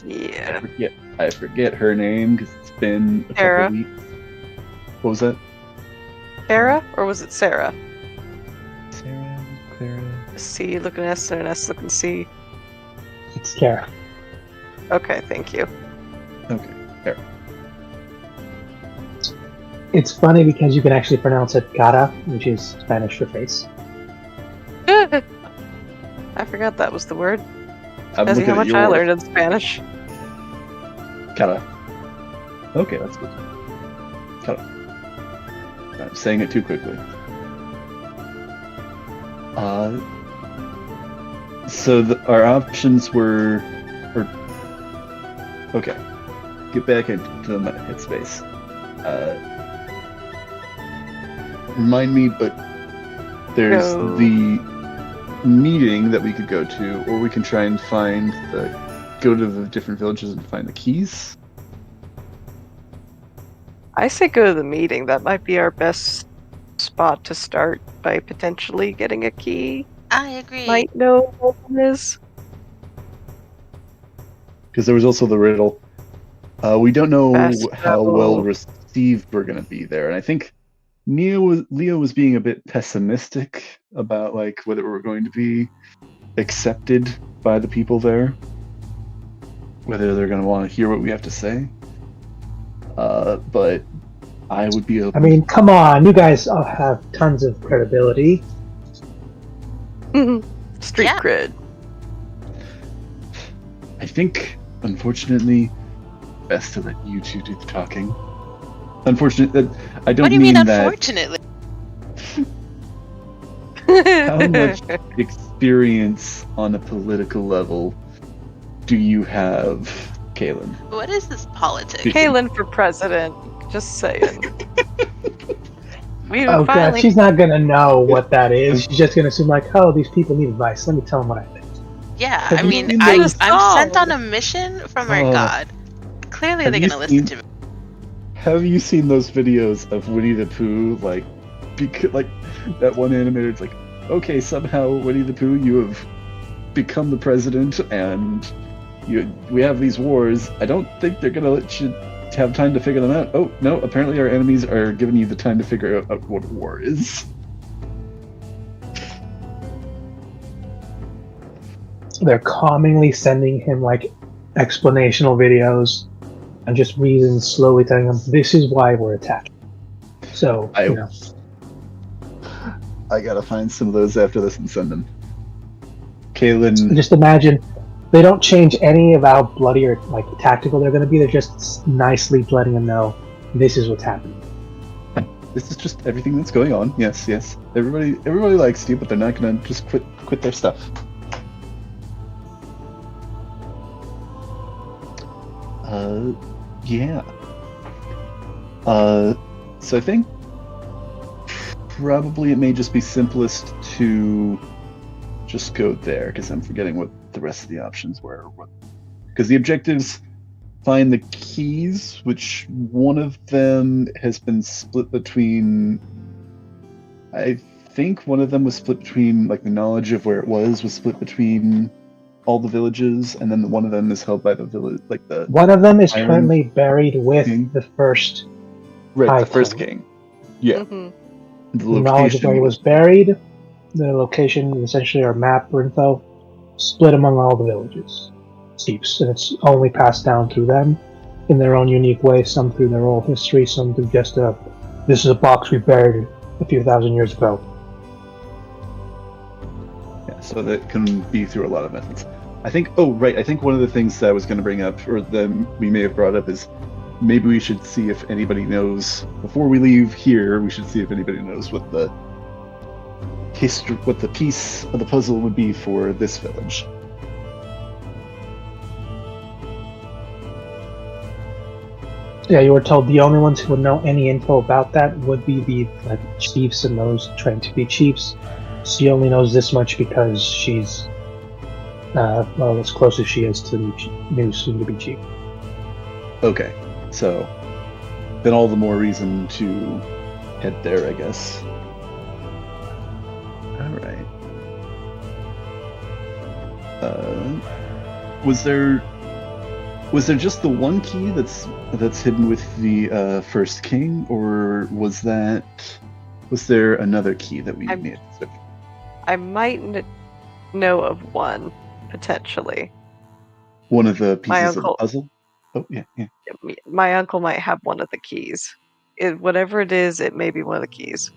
Yeah. I forget her name because it's been a Sarah. couple weeks. What was that? Sarah? Or was it Sarah? Sarah, Clara. C looking S and an S looking C. It's Kara. Okay, thank you. Okay, Sarah. It's funny because you can actually pronounce it cara, which is Spanish for face. I forgot that was the word. I'm As looking how at much I yours. learned in Spanish. Cara. Okay, that's good. Cara. I'm saying it too quickly. So our options were, okay. Get back into the headspace. Remind me, but there's No. the meeting that we could go to, or we can try and go to the different villages and find the keys. I say go to the meeting. That might be our best spot to start by potentially getting a key. I agree. Might know what it is. Because there was also the riddle. We don't know Fast how travel. well received we're going to be there, and I think Leo was being a bit pessimistic about like whether we're going to be accepted by the people there, whether they're going to want to hear what we have to say. But I would be open. I mean, come on, you guys all have tons of credibility. Street Yeah. cred. I think, unfortunately, best to let you two do the talking. Unfortunately, I don't What do you mean, that. unfortunately? How much experience on a political level do you have, Kaylin? What is this politics? Kaylin for president. Just saying. We Oh god, finally. she's not gonna know what that is. She's just gonna assume like, oh, these people need advice. Let me tell them what I think. Yeah, Have I you mean, seen I'm those- sent on a mission from our Oh. god. Clearly, Have they're you gonna listen seen- to me. Have you seen those videos of Winnie the Pooh, like that one animator? It's like, okay, somehow Winnie the Pooh, you have become the president, and we have these wars. I don't think they're gonna let you have time to figure them out. Oh no, apparently our enemies are giving you the time to figure out what a war is. They're calmingly sending him like explanational videos and just reasons, slowly telling him this is why we're attacked. So I gotta find some of those after this and send them. Kaylin, just imagine they don't change any of how bloody or like tactical they're going to be. They're just nicely letting him know this is what's happening. this is just everything that's going on. Yes, yes. Everybody likes you, but they're not gonna just quit their stuff. Yeah. So I think probably it may just be simplest to just go there, because I'm forgetting what the rest of the options were. Because the objectives find the keys, which one of them has been split between. I think one of them was split between, like, the knowledge of where it was split between all the villages, and then one of them is held by the village, like the One of them is Iron currently buried with King. the first. right, the High first King. king. Yeah, Mhm. the The knowledge of where he was buried, the location, essentially our map or info, split among all the villages, chiefs, and it's only passed down through them in their own unique way. Some through their oral history, some through just this is a box we buried a few thousand years ago. Yeah, so that can be through a lot of methods. I think. Oh, right. I think one of the things that I was going to bring up, or that we may have brought up, is maybe we should see if anybody knows before we leave here. We should see if anybody knows what the history, what the piece of the puzzle would be for this village. Yeah, you were told the only ones who would know any info about that would be the chiefs and those trained to be chiefs. She only knows this much because she's as close as she is to the new soon-to-be chief. Okay, so then all the more reason to head there, I guess. right. Was there just the one key that's hidden with the first king, or was there another key that we needed? I might know of one, potentially. One of the pieces of the puzzle? Oh, yeah. My uncle might have one of the keys. Whatever it is, it may be one of the keys.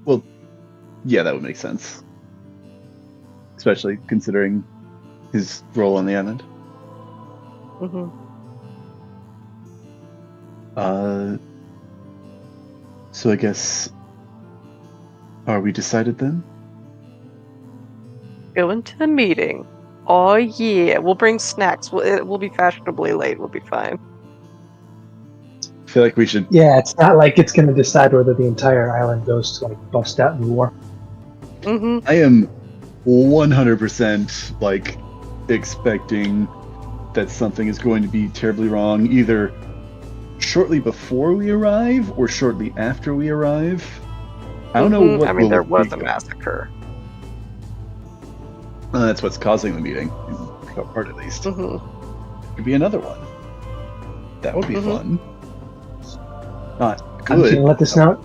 Well, yeah, that would make sense. Especially considering his role on the island. Mm-hmm. So I guess... Are we decided then? Going to the meeting. Oh yeah, we'll bring snacks. We'll be fashionably late. We'll be fine. I feel like we should... Yeah, it's not like it's going to decide whether the entire island goes to like bust out in war. Mm-hmm. I am 100% like expecting that something is going to be terribly wrong, either shortly before we arrive or shortly after we arrive. I don't know what. I mean, there was a massacre. That's what's causing the meeting, in part at least. Mm-hmm. Could be another one. That would be fun. Not I'm just good. gonna let this know.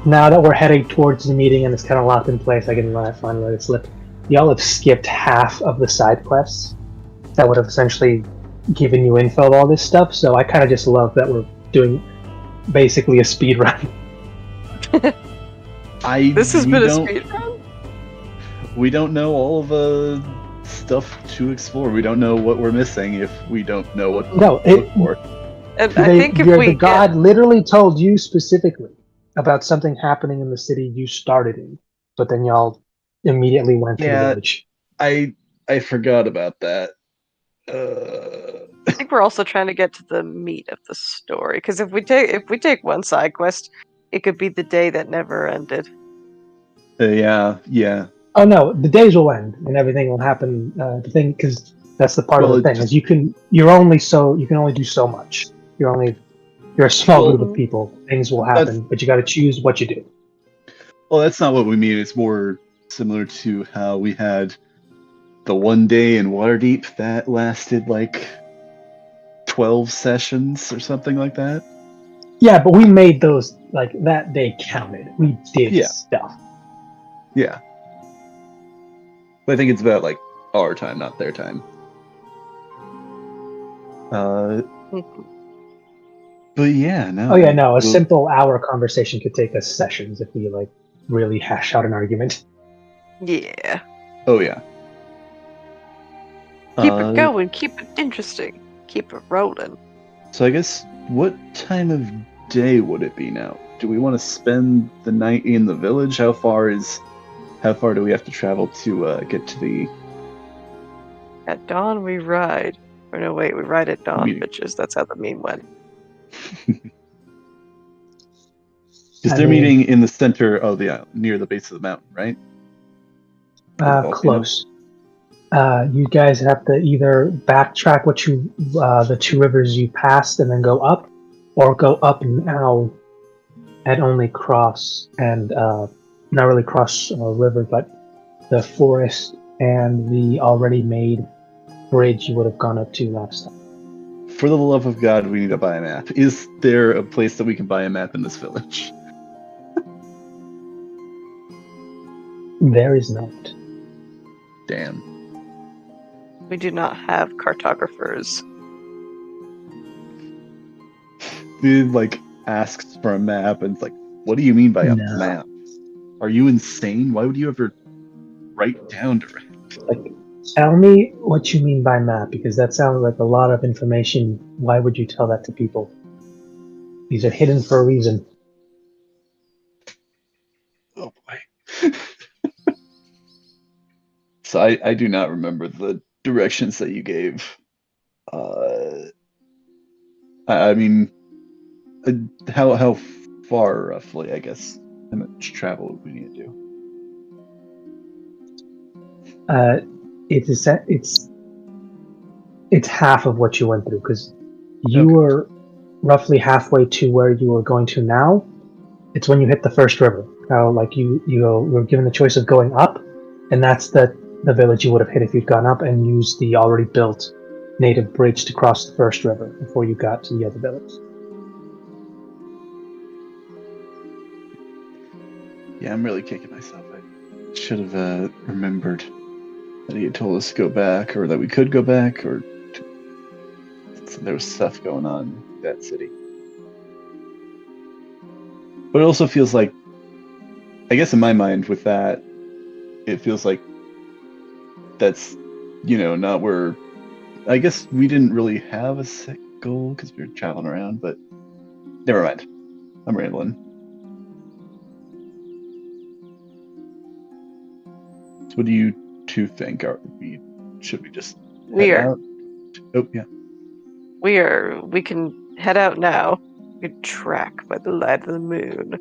Now that we're heading towards the meeting and it's kind of locked in place, I can finally let it slip. Y'all have skipped half of the side quests that would have essentially given you info of all this stuff. So I kind of just love that we're doing basically a speed run. This has been a speed run. We don't know all of the stuff to explore. We don't know what we're missing if we don't know what to look for. And I think if we the god literally told you specifically about something happening in the city you started in, but then y'all immediately went to the village. I forgot about that. I think we're also trying to get to the meat of the story, because if we take one side quest, it could be the day that never ended. Yeah. Oh no, the days will end and everything will happen. The thing, because that's the part of the thing, is you can only do so much. You're a small group of people. Things will happen, but you got to choose what you do. Well, that's not what we mean. It's more similar to how we had the one day in Waterdeep that lasted like 12 sessions or something like that. Yeah, but we made those, like, that day counted. We did stuff. Yeah. But I think it's about like our time, not their time. But yeah, no. Oh yeah, no. A simple hour conversation could take us sessions if we like really hash out an argument. Yeah. Oh yeah. Keep it going. Keep it interesting. Keep it rolling. So I guess what time of day would it be now? Do we want to spend the night in the village? How far do we have to travel to get to the... At dawn we ride. Or no, wait, we ride at dawn, bitches. That's how the meme went. Because they're meeting in the center of the island, near the base of the mountain, right? Close. You guys have to either backtrack the two rivers you passed and then go up, or go up now and only cross and not really cross a river, but the forest and the already made bridge you would have gone up to last time. For the love of God, we need to buy a map. Is there a place that we can buy a map in this village? There is not. Damn. We do not have cartographers. Dude, like, asks for a map, and it's like, what do you mean by a map? Are you insane? Why would you ever write down directions? Like, tell me what you mean by map, because that sounds like a lot of information. Why would you tell that to people? These are hidden for a reason. Oh boy. So I do not remember the directions that you gave. I mean, how far roughly, I guess? How much travel would we need to do? It's half of what you went through, because you were roughly halfway to where you were going to now. It's when you hit the first river. How like you were given the choice of going up, and that's the village you would have hit if you'd gone up and used the already built native bridge to cross the first river before you got to the other village. Yeah, I'm really kicking myself. I should have remembered that he had told us to go back, or that we could go back, or there was stuff going on in that city. But it also feels like, I guess in my mind with that, it feels like that's, not where, I guess we didn't really have a set goal because we were traveling around, but never mind. I'm rambling. So what do you two think? Should we just head out? Oh, yeah. We can head out now. We can track by the light of the moon.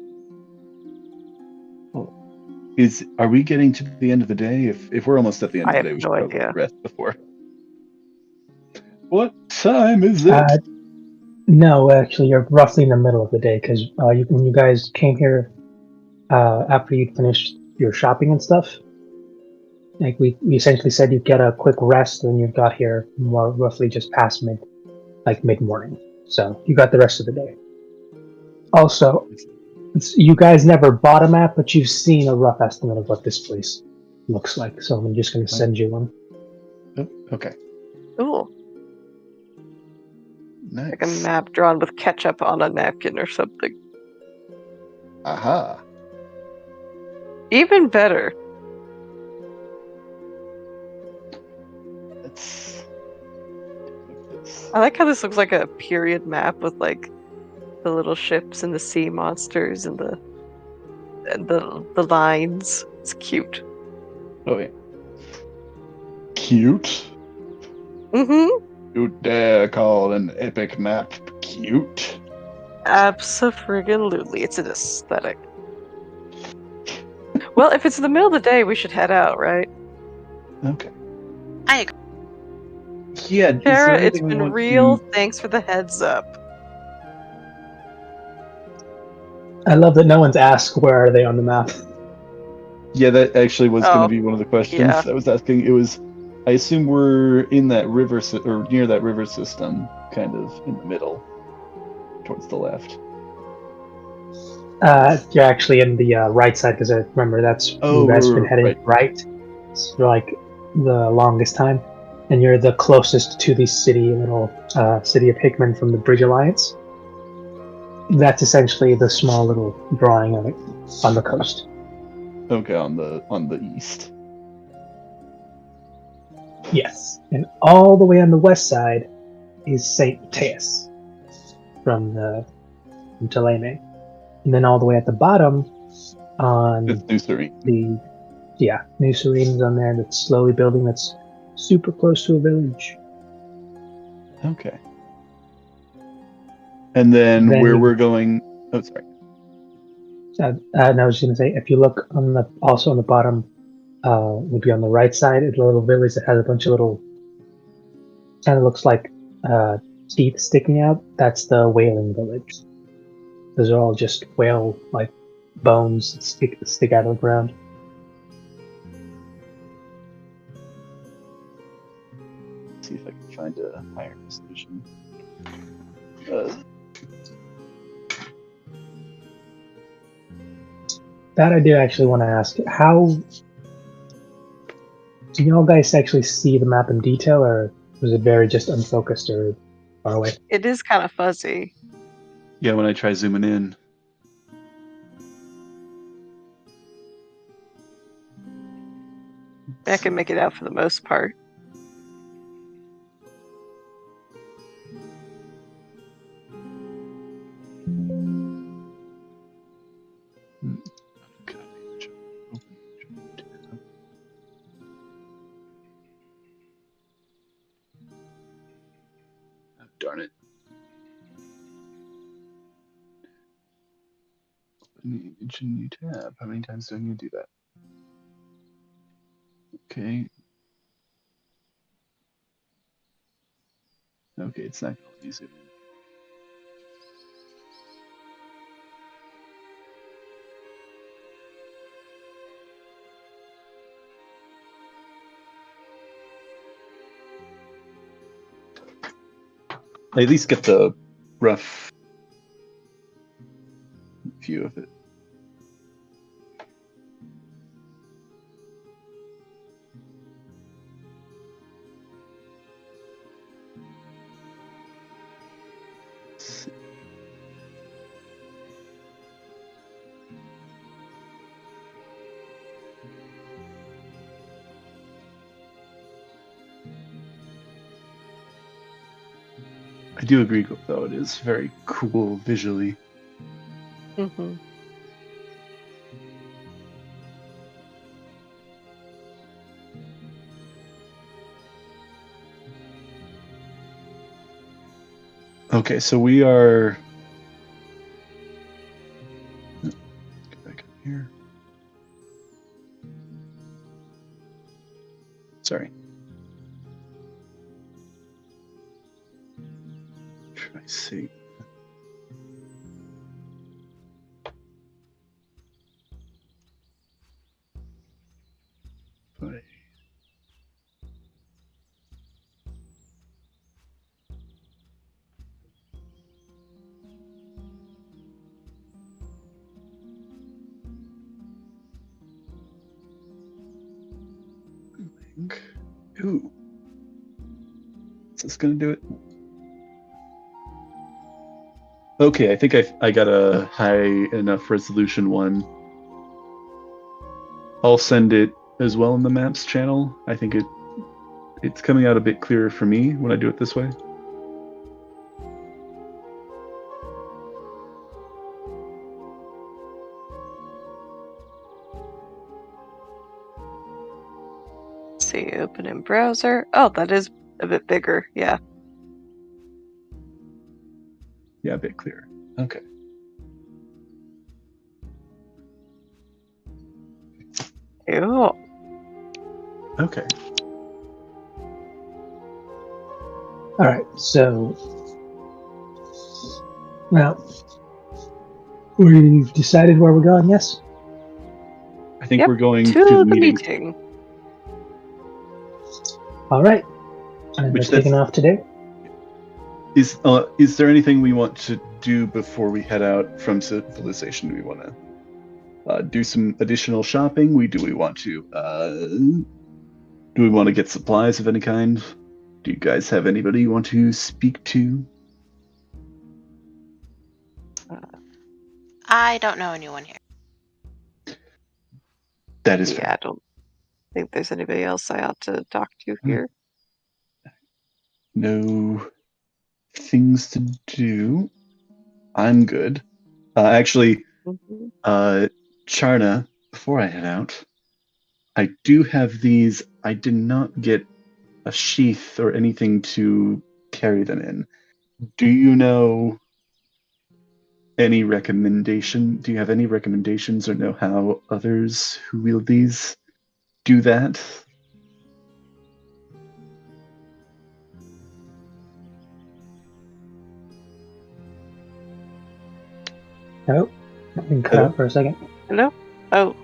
Are we getting to the end of the day? If we're almost at the end of the day, we should probably rest before. What time is it? No, actually, you're roughly in the middle of the day because when you guys came here after you'd finished your shopping and stuff, like we essentially said you'd get a quick rest, and you got here more roughly just past mid-morning. So you got the rest of the day. Also, you guys never bought a map, but you've seen a rough estimate of what this place looks like. So I'm just going to send you one. Oh, okay. Cool. Nice. Like a map drawn with ketchup on a napkin or something. Aha. Even better. I like how this looks like a period map with like the little ships and the sea monsters and the lines. It's cute. Oh yeah. Cute? Mm-hmm. You dare call an epic map cute? Abso-friggin-lutely. It's an aesthetic. Well, if it's the middle of the day, we should head out, right? Okay. I agree. Yeah, Tara, it's been real. Thanks for the heads up. I love that no one's asked where are they on the map. Yeah, that actually was going to be one of the questions I was asking. It was, I assume we're in that river, or near that river system, kind of in the middle, towards the left. You're actually in the right side because I remember that's you guys have been heading right for like the longest time, and you're the closest to the city of Hickman from the Bridge Alliance. That's essentially the small little drawing of it on the coast. Okay, on the east. Yes, and all the way on the west side is Saint Mateus from Ptolemy. And then all the way at the bottom on New Serene. New Serene's on there that's slowly building, that's super close to a village. Okay. And then where we're going... Oh, sorry. I was going to say, if you look also on the bottom, would be on the right side, it's a little village that has a bunch of little... kind of looks like teeth sticking out. That's the Whaling Village. Those are all just whale like bones that stick out of the ground. Let's see if I can find a higher resolution. That I do actually want to ask. How do you all guys actually see the map in detail, or was it very just unfocused or far away? It is kind of fuzzy. Yeah, when I try zooming in. I can make it out for the most part. Darn it. New tab. How many times do I need to do that? Okay. Okay, it's not going to use it. I at least get the rough view of it. I do agree, though, it is very cool visually. Mm-hmm. Okay, so we are... Get back up here. Sorry. Try to see. Right. Ooh. Is this gonna do it? Okay, I think I got a high enough resolution one. I'll send it as well in the maps channel. I think it's coming out a bit clearer for me when I do it this way. Let's see, open in browser. Oh, that is a bit bigger. Yeah. Yeah, a bit clearer. Okay. Ew. Okay. All right, so now we've decided where we're going. Yes. I think Yep, we're going to to the the meeting. meeting. All right. And Which we're taking that's- off today. Is there anything we want to do before we head out from civilization? Do we want to do some additional shopping? Do we want to get supplies of any kind? Do you guys have anybody you want to speak to? I don't know anyone here. That is Yeah, fair. I don't think there's anybody else I ought to talk to here. No things to do. I'm good. Actually, Mhm. Charna, before I head out, I do have these. I did not get a sheath or anything to carry them in. Do you know any recommendation? Do you have any recommendations or know how others who wield these do that? Nope. I can cut Hello? out for a second. Hello? Oh,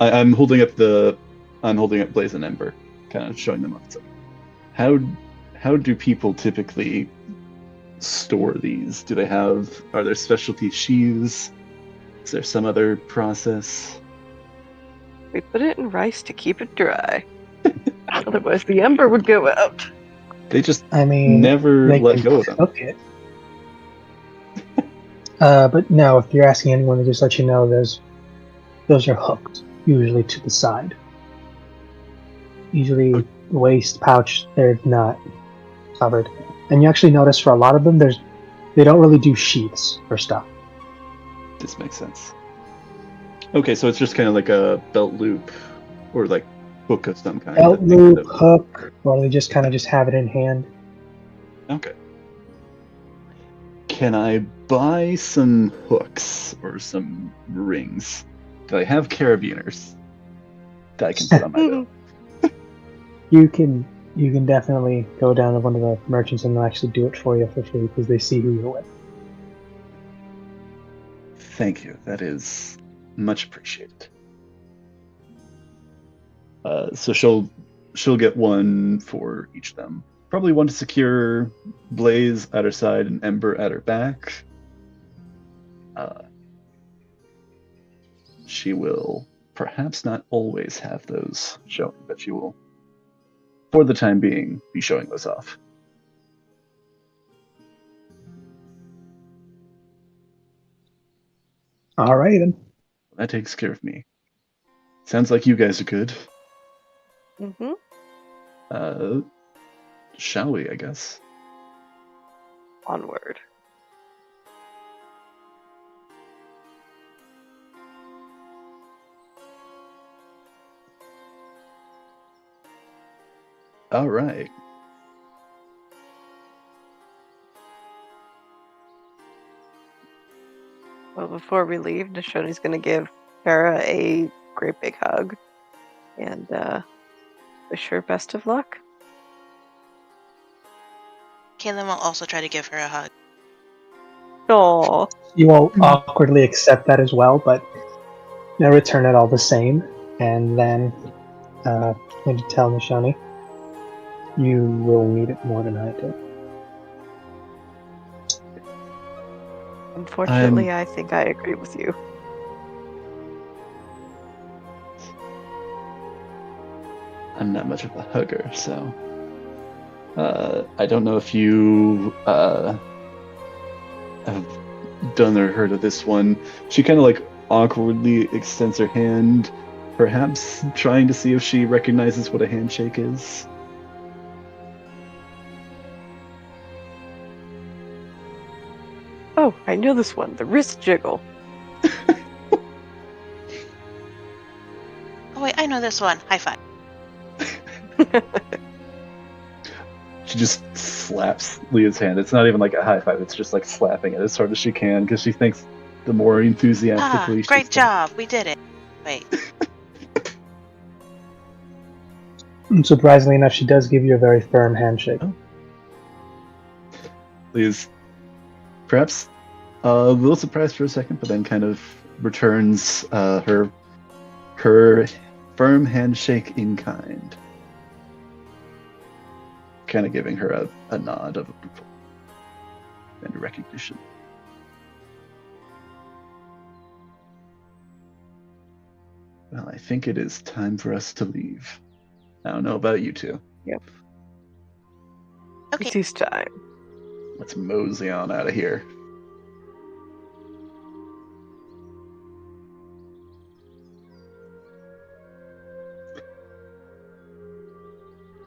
I'm holding up Blaze and Ember, kind of showing them off. So how do people typically store these? Are there specialty sheaths? Is there some other process? we put it in rice to keep it dry. Otherwise, the ember would go out. They just I mean, never they let can go of them. cook it. But no, if you're asking anyone to just let you know, those are hooked, usually to the side. Usually, waist pouch, they're not covered. And you actually notice for a lot of them, they don't really do sheaths for stuff. This makes sense. Okay, so it's just kind of like a belt loop or like hook of some kind. Belt loop, hook, or they just kind of just have it in hand. Okay. Can I buy some hooks or some rings? Do I have carabiners that I can put on my belt? You can definitely go down to one of the merchants and they'll actually do it for you for free because they see who you're with. Thank you. That is much appreciated. So she'll get one for each of them. probably want to secure Blaze at her side and Ember at her back. She will perhaps not always have those showing, but she will, for the time being, be showing those off. All right, then. That takes care of me. Sounds like you guys are good. Mm-hmm. Shall we, I guess? Onward. All right. Well, before we leave, Nishoni's going to give Kara a great big hug and wish her best of luck. Kaylin will also try to give her a hug. Aww. You will awkwardly accept that as well, but they'll return it all the same. And then maybe tell Nishoni, you will need it more than I do. Unfortunately, I think I agree with you. I'm not much of a hugger, so I don't know if you have done or heard of this one. She kind of like awkwardly extends her hand, perhaps trying to see if she recognizes what a handshake is. Oh, I know this one. The wrist jiggle. Oh wait, I know this one. High five. She just slaps Leah's hand. It's not even like a high five. It's just like slapping it as hard as she can because she thinks the more enthusiastically. Great job. We did it. Wait. And surprisingly enough, she does give you a very firm handshake. Oh. Leah's perhaps a little surprised for a second, but then kind of returns her firm handshake in kind. Kind of giving her a nod of approval and recognition. Well, I think it is time for us to leave. I don't know about you two. Yep. Okay. It is time. Let's mosey on out of here.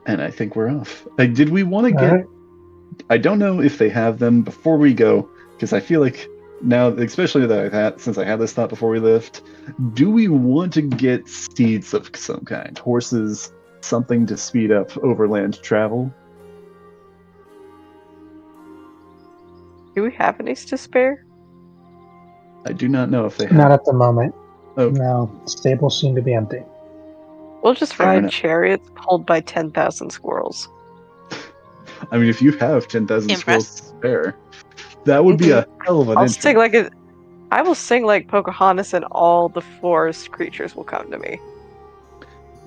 And I think we're off. Like, did we want to get... Right. I don't know if they have them before we go, because I feel like now, especially that since I had this thought before we left, do we want to get steeds of some kind? Horses, something to speed up overland travel? Do we have any to spare? I do not know if they have. Not at the moment. Oh. No, stables seem to be empty. We'll just Fair ride enough. chariots pulled by 10,000 squirrels. I mean, if you have 10,000 squirrels Impressed. to spare, that would be a hell of an I'll intro. sing like a... I will sing like Pocahontas and all the forest creatures will come to me.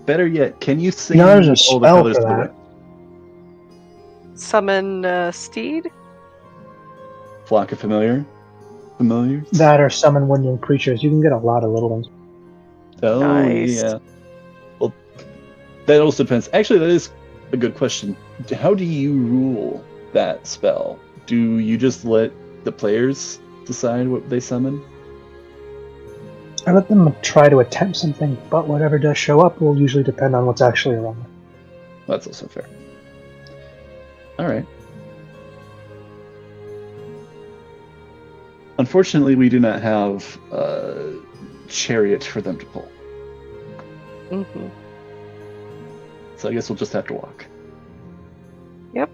Better yet, can you sing No, there's a all the spell colors for of the that. wind? Summon steed? Flock of familiars? That or summon woodland creatures. You can get a lot of little ones. Oh, Nice. yeah. Well, that also depends. Actually, that is a good question. How do you rule that spell? Do you just let the players decide what they summon? I let them try to attempt something, but whatever does show up will usually depend on what's actually around. That's also fair. All right. Unfortunately, we do not have a chariot for them to pull. Mm-hmm. So I guess we'll just have to walk. Yep.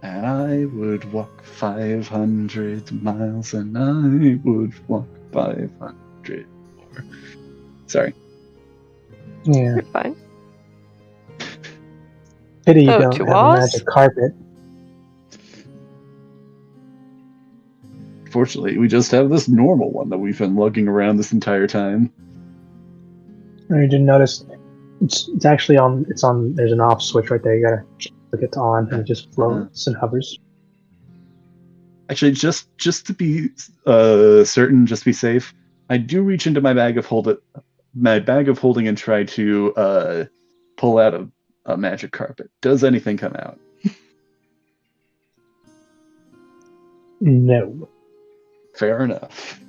And I would walk 500 miles, and I would walk 500 more. Sorry. Yeah. You're fine. Pity you So, don't to have a Oz? magic carpet. Fortunately, we just have this normal one that we've been lugging around this entire time. You didn't notice It's actually on. It's on. There's an off switch right there. You gotta click it to on, and it just floats and hovers. Actually, just to be certain, just to be safe, I do reach into my bag of holding and try to pull out a magic carpet. Does anything come out? No. Fair enough.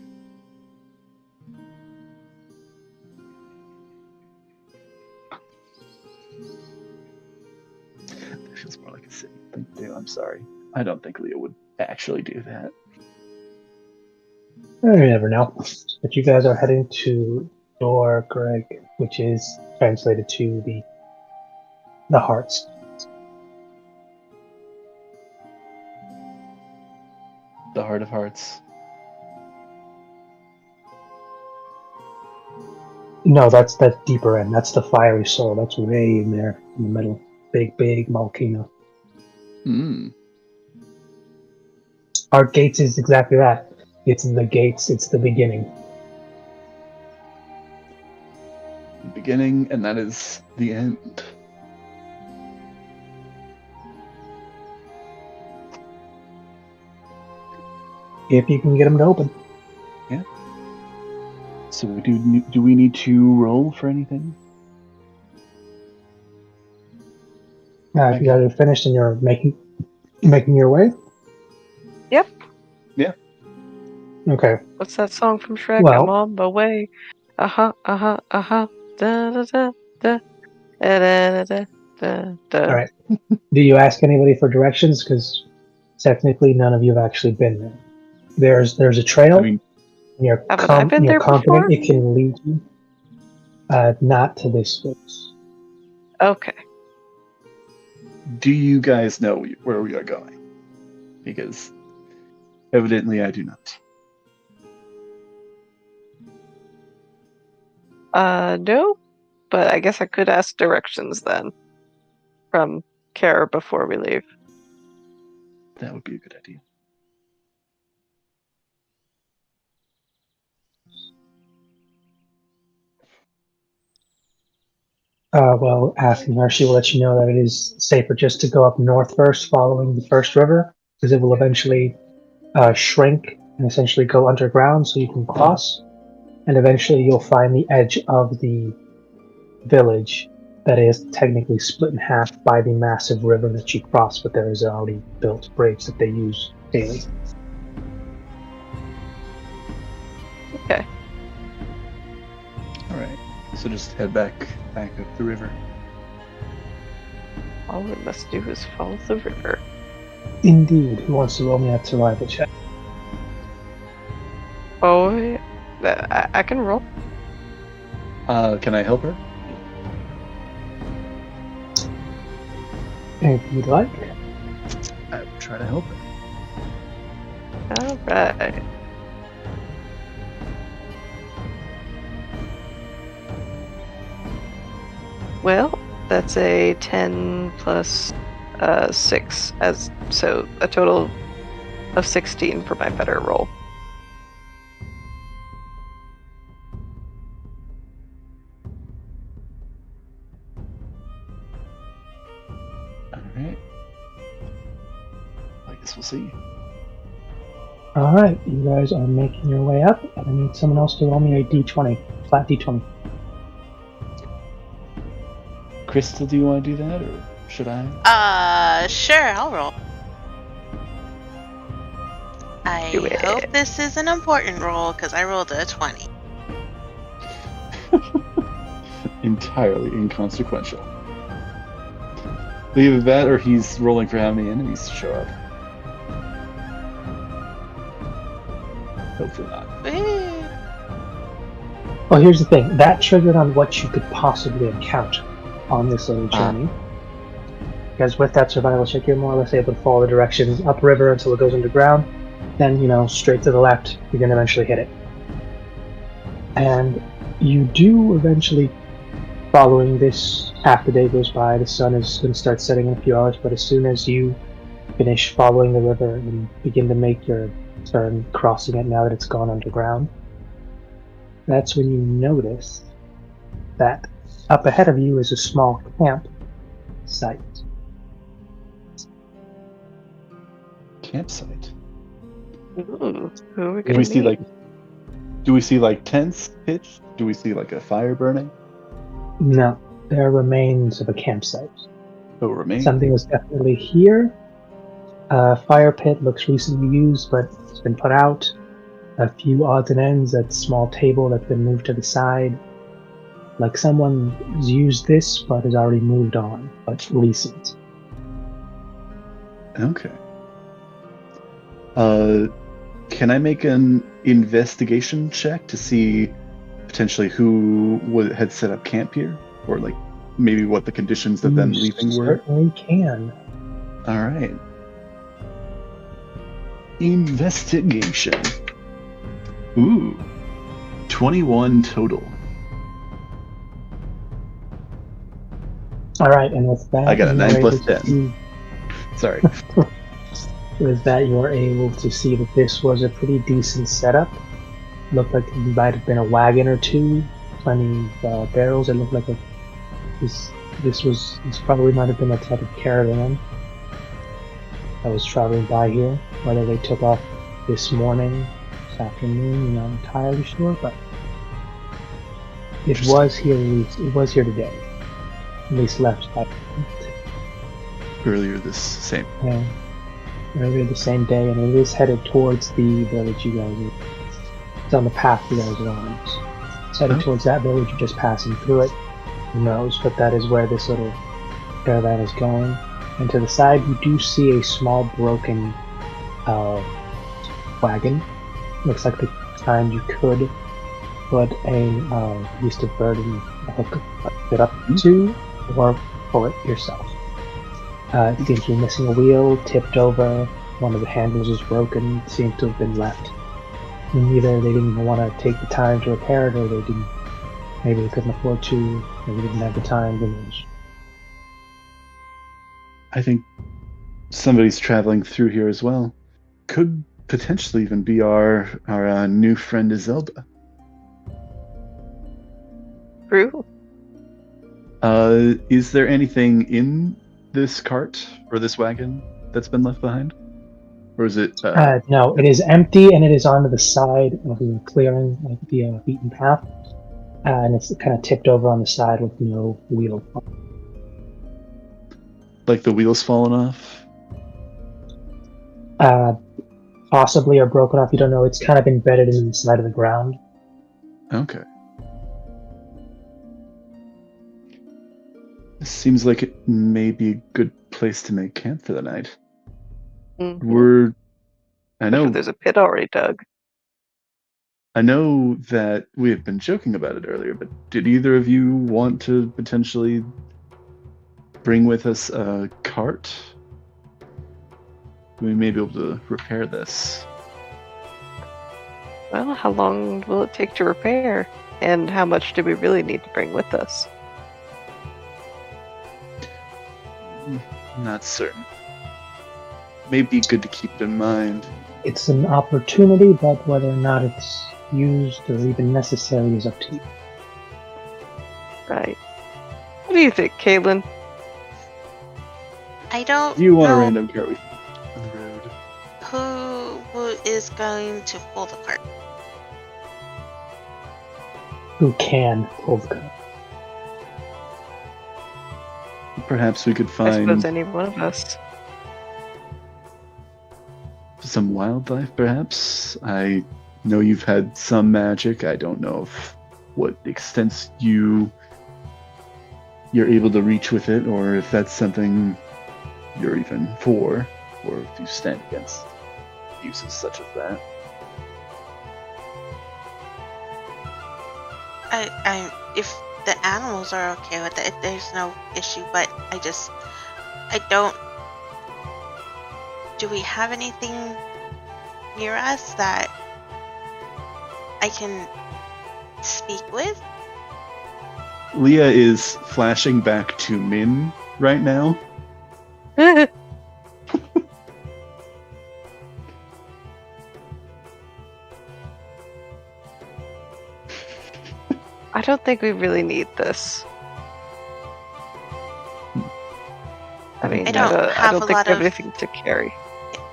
That feels more like a silly thing to do. I'm sorry. I don't think Leo would actually do that. You never know. But you guys are heading to Door Greg, which is translated to the hearts. The Heart of Hearts. No, that's deeper end. That's the fiery soul. That's way in there in the middle. Big volcano. Our gates is exactly that. It's the gates. It's the beginning. The beginning, and that is the end. If you can get them to open. Yeah. So do we need to roll for anything? If you guys are finished and you're making your way. Yep. Yeah. Okay. What's that song from Shrek? Well- I'm on my way. Da da da da da da da da da da. All right. Do you ask anybody for directions? Because technically, none of you have actually been there. There's a trail. I mean, and you're Haven't I been there confident before? it can lead you. Not to this place. Okay. do you guys know where we are going? Because evidently I do not. No, but I guess I could ask directions then from Kara before we leave. That would be a good idea. Well, asking her, she will let you know that it is safer just to go up north first, following the first river, because it will eventually shrink and essentially go underground so you can cross. And eventually you'll find the edge of the village that is technically split in half by the massive river that you cross, but there is already built bridge that they use daily. Okay. Alright. So just head back up the river. All we must do is follow the river. Indeed. Who wants to roll me a survival check? Oh, I can roll. Can I help her? If you'd like. I will try to help her. All right. Well, that's a 10 plus 6, so a total of 16 for my better roll. Alright. I guess we'll see. Alright, you guys are making your way up, and I need someone else to roll me a d20. Flat d20. Crystal, do you want to do that, or should I? Sure, I'll roll. I Do it. hope this is an important roll, because I rolled a 20. Entirely inconsequential. Either that, or he's rolling for how many enemies to show up. Hopefully not. Woo. Well, here's the thing. That triggered on what you could possibly encounter on this little journey. Because with that survival check, you're more or less able to follow the directions upriver until it goes underground. Then, straight to the left, you're going to eventually hit it. And you do eventually, following this, half the day goes by, the sun is going to start setting in a few hours, but as soon as you finish following the river and begin to make your turn crossing it now that it's gone underground, that's when you notice that Up ahead of you is a small camp site. Campsite. Ooh, who are we Do gonna we see meet? do we see like tents pitched? Do we see like a fire burning? No, there are remains of a campsite. Oh, remain. Something was definitely here. A fire pit looks recently used, but it's been put out. A few odds and ends, a small table that's been moved to the side. Like someone's used this, but has already moved on, but recent. Okay. Can I make an investigation check to see potentially who had set up camp here, or like maybe what the conditions of them You leaving were? certainly can. All right. Investigation. Ooh, 21 total. All right, and with that, I got a you 9 are plus able to 10. see- Sorry. With that, you are able to see that this was a pretty decent setup. Looked like it might have been a wagon or two, plenty of barrels. It looked like this probably might have been a type of caravan that was traveling by here. Whether they took off this morning, this afternoon, I'm not entirely sure, but it was here. It was here today. At least left by Earlier this same. earlier the same day, and it is headed towards the village you guys are. It's on the path you guys are on. It's headed towards that village. You're just passing through it. Who knows? But that is where this little caravan is going. And to the side, you do see a small broken wagon. Looks like the kind you could put a beast of burden hook it up to, or pull it yourself. It seems to be missing a wheel, tipped over. One of the handles is broken. Seems to have been left. And either they didn't want to take the time to repair it, or they didn't. Maybe they couldn't afford to. Maybe they didn't have the time. Who knows? I think somebody's traveling through here as well. Could potentially even be our new friend Izelda. True. Is there anything in this cart or this wagon that's been left behind? Or is it... No, it is empty, and it is onto the side of the clearing, like the beaten path. And it's kind of tipped over on the side with no wheel. like the wheels fallen off? Possibly, or broken off, you don't know. It's kind of embedded in the side of the ground. Okay. This seems like it may be a good place to make camp for the night. Mhm. I know There's a pit already dug. I know that we had been joking about it earlier, but did either of you want to potentially bring with us a cart? We may be able to repair this. Well, how long will it take to repair? And how much do we really need to bring with us? Not certain. May be good to keep it in mind. It's an opportunity, but whether or not it's used or even necessary is up to you. Right. What do you think, Caitlin? I don't You want a know random cart with you on the road? who is going to pull the cart. Who can pull the cart? Perhaps we could I suppose find any one of us. some wildlife, perhaps? I know you've had some magic. I don't know what extent you're able to reach with it, or if that's something you're even for, or if you stand against uses such as that. If the animals are okay with it, there's no issue, but I don't. Do we have anything near us that I can speak with? Leah is flashing back to Min right now. I don't think we really need this. mean, I don't I have don't a think lot we have of- anything to carry.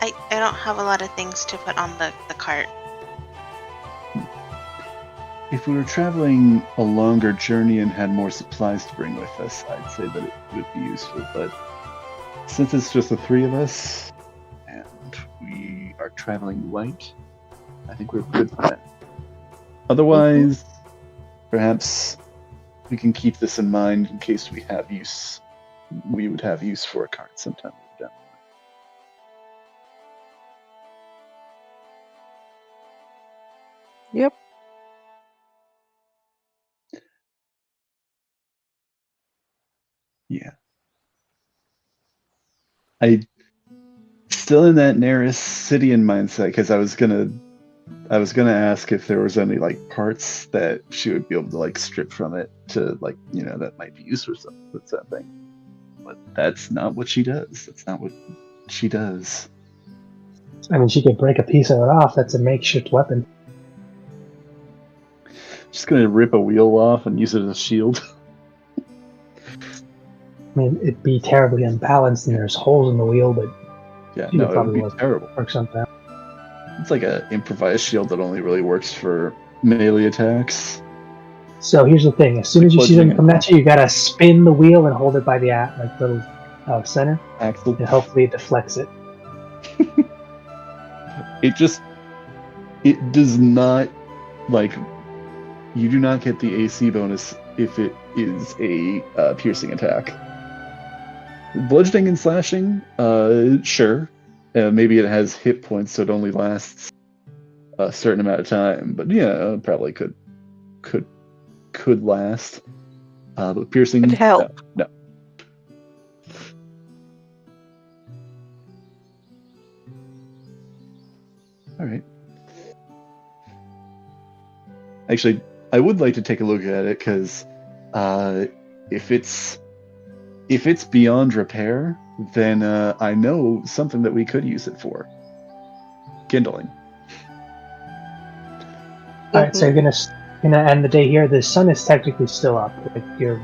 I don't have a lot of things to put on the cart. If we were traveling a longer journey and had more supplies to bring with us, I'd say that it would be useful. But since it's just the three of us, and we are traveling light, I think we're good for that. Otherwise, perhaps we can keep this in mind in case we have use. We would have use for a cart sometime down. Yep. Yeah. I still in that Naricidian mindset because I was gonna ask if there was any like parts that she would be able to like strip from it to like that might be used for something. But that's not what she does. That's not what she does. I mean, she could break a piece of it off. That's a makeshift weapon. She's gonna rip a wheel off and use it as a shield. I mean, it'd be terribly unbalanced, and there's holes in the wheel, but Yeah, she no, could it would probably be terrible. work something out. It's like an improvised shield that only really works for melee attacks. So here's the thing: as soon as you see them come at you, you gotta spin the wheel and hold it by the little center, Axle. and hopefully it deflects it. It does not like. You do not get the AC bonus if it is a piercing attack. Bludgeoning and slashing, sure. Maybe it has hit points, so it only lasts a certain amount of time. But yeah, it probably could last. But piercing, Could help. No. All right. Actually, I would like to take a look at it because if it's beyond repair, then I know something that we could use it for. Kindling. All right, so you're gonna end the day here. The sun is technically still up. Like you're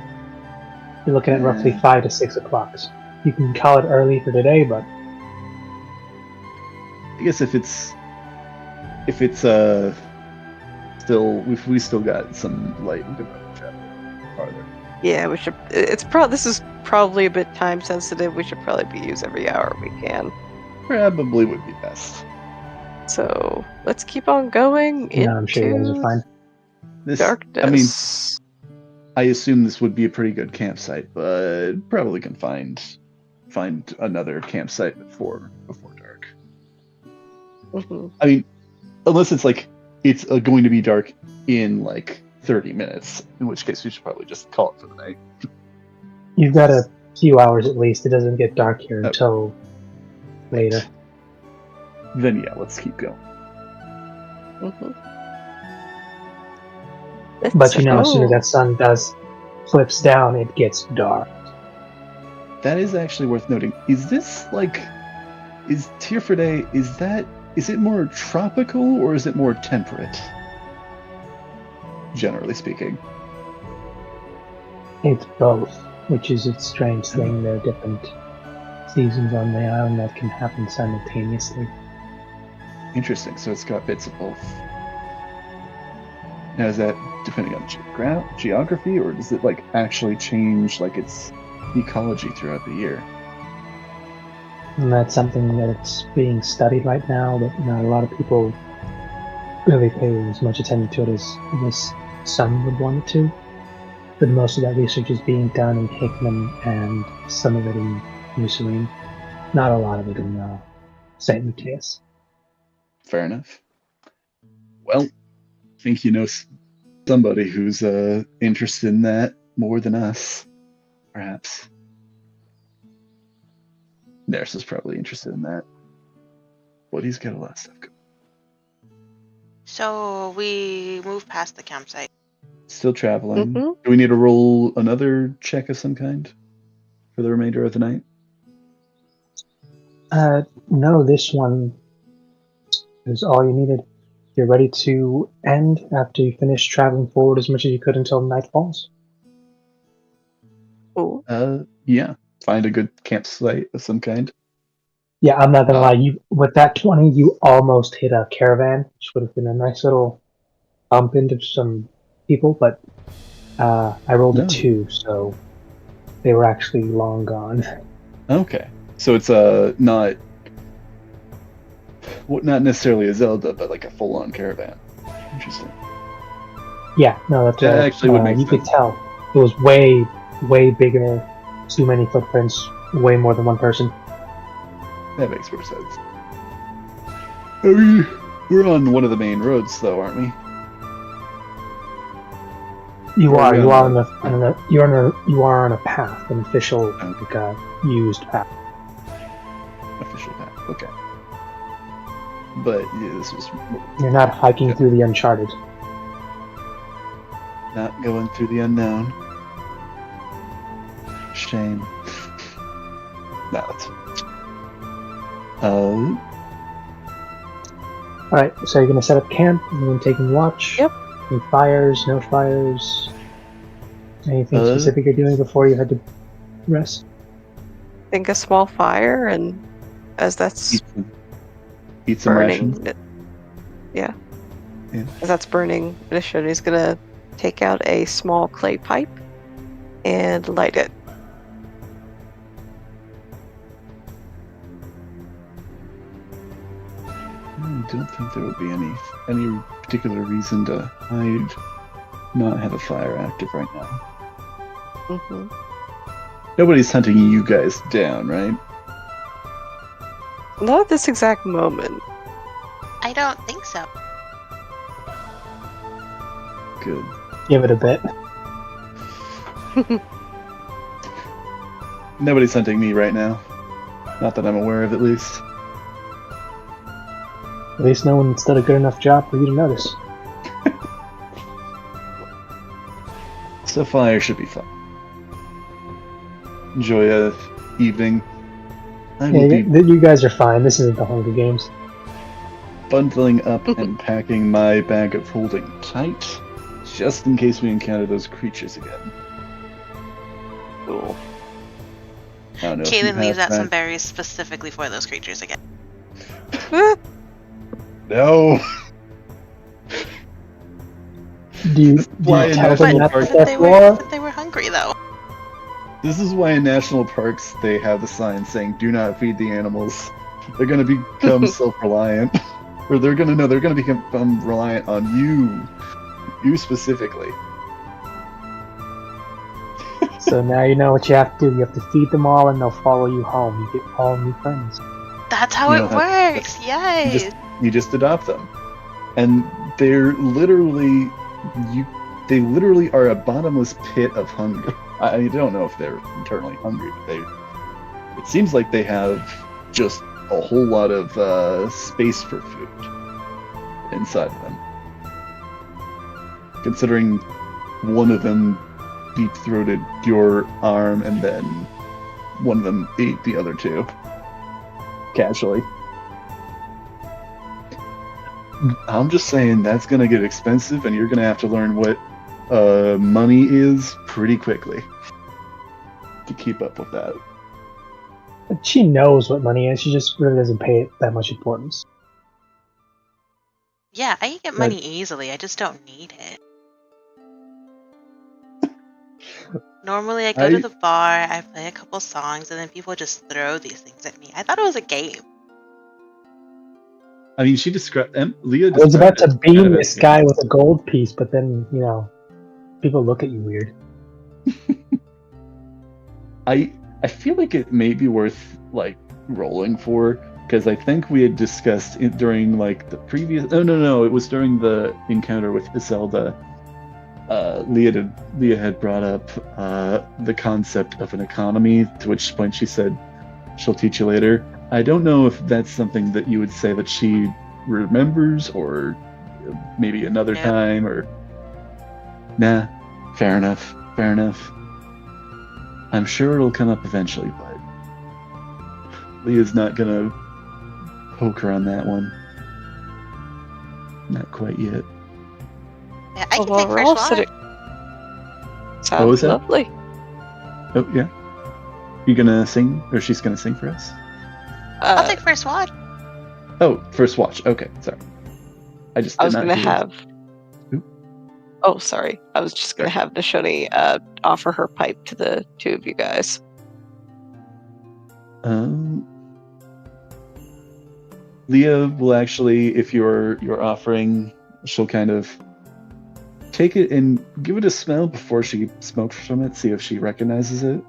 looking at roughly 5 to 6 o'clock. So you can call it early for today, but I guess if we still got some light, we could probably travel farther. Yeah, we should. This is probably a bit time sensitive. We should probably use every hour we can. Probably would be best. So let's keep on going into I'm sure you guys are fine. darkness. I assume this would be a pretty good campsite, but probably can find another campsite before dark. I mean, unless it's like it's going to be dark in like 30 minutes, in which case we should probably just call it for the night. You've got a few hours at least. It doesn't get dark here until later. Then yeah, let's keep going. But as soon as that sun flips down, it gets dark. That is actually worth noting. Is Tirferde, is it more tropical or is it more temperate? Generally speaking. It's both, which is a strange thing. There are different seasons on the island that can happen simultaneously. Interesting. So it's got bits of both. Now, is that depending on geography, or does it like actually change like its ecology throughout the year? And that's something that's being studied right now, but not a lot of people really pay as much attention to it as some would want it to. But most of that research is being done in Hickman and some of it in New Serene. Not a lot of it in St. Matthias. Fair enough. Well, I think you know somebody who's interested in that more than us, perhaps. Nurse is probably interested in that. But he's got a lot of stuff going. So we move past the campsite. Still traveling. Do we need to roll another check of some kind for the remainder of the night? No, this one is all you needed. You're ready to end after you finish traveling forward as much as you could until night falls. Oh. Yeah. find a good campsite of some kind. Yeah, I'm not gonna lie. You with that 20, you almost hit a caravan, which would have been a nice little bump into some people, but I rolled a No. 2, so they were actually long gone. Okay, so it's not necessarily a Zelda, but like a full-on caravan. Interesting. Yeah, no, that's That actually would make you sense. could tell it was way, way bigger. Too many footprints, way more than one person. That makes more sense. I mean, we're on one of the main roads, though, aren't we? You Or are we you on are on a path, an official used path. Official path. Okay. But yeah, this was You're not hiking through the uncharted. not going through the unknown. Shame. No, that's. Alright, so you're gonna set up camp and then taking watch? Yep. Any fires, no fires? Anything specific you're doing before you head to rest? Think a small fire, and as that's Eat some burning, rations. yeah. Yeah. As that's burning, Nishan is gonna take out a small clay pipe and light it. I don't think there would be any particular reason to hide, not have a fire active right now. Mm-hmm. Nobody's hunting you guys down, right? Not at this exact moment. I don't think so. Good. Give it a bit. Nobody's hunting me right now. Not that I'm aware of, at least. At least no one's done a good enough job for you to notice. So fire should be fun. Enjoy a evening. I will be You guys are fine. This isn't the Hunger Games. bundling up and packing my bag of holding tight, just in case we encounter those creatures again. Cool. I don't know. if you Kaden leaves have out some that. berries specifically for those creatures again. No. Do you Why tell in them National that Park- stuff But they were hungry though. This is why in national parks they have the sign saying "Do not feed the animals." They're going to become self-reliant, or they're going to become reliant on you specifically. So now you know what you have to do. You have to feed them all, and they'll follow you home. You get all new friends. That's how You it don't have- works. Yes. You just adopt them, and they're literally they literally are a bottomless pit of hunger. I don't know if they're internally hungry, but it seems like they have just a whole lot of space for food inside of them. Considering one of them deep-throated your arm, and then one of them ate the other two casually. I'm just saying that's gonna get expensive, and you're gonna have to learn what money is pretty quickly to keep up with that. But she knows what money is. She just really doesn't pay it that much importance. Yeah, I can get money easily. I just don't need it. Normally, I go to the bar, I play a couple songs, and then people just throw these things at me. I thought it was a game. I mean, Leah I was about to described it beam kind of this as- guy with a gold piece, but then, people look at you weird. I feel like it may be worth like rolling for, because I think we had discussed it during like the previous. Oh no, it was during the encounter with Iselda. Leah had brought up the concept of an economy, to which point she said she'll teach you later. I don't know if that's something that you would say that she remembers, or maybe another Yeah. time, or nah. Fair enough. I'm sure it'll come up eventually, but Leah's not gonna poke her on that one. Not quite yet. Yeah, I can Well, take we're fresh all water. sitting. What was Sounds that? lovely. Oh yeah. You gonna sing, or she's gonna sing for us? I'll take first watch. Oh, first watch. Okay, sorry. I just. I was gonna hear have. Oop. Oh, sorry. I was just gonna have Nishoni offer her pipe to the two of you guys. Leah will actually, if you're offering, she'll kind of take it and give it a smell before she smokes from it. See if she recognizes it.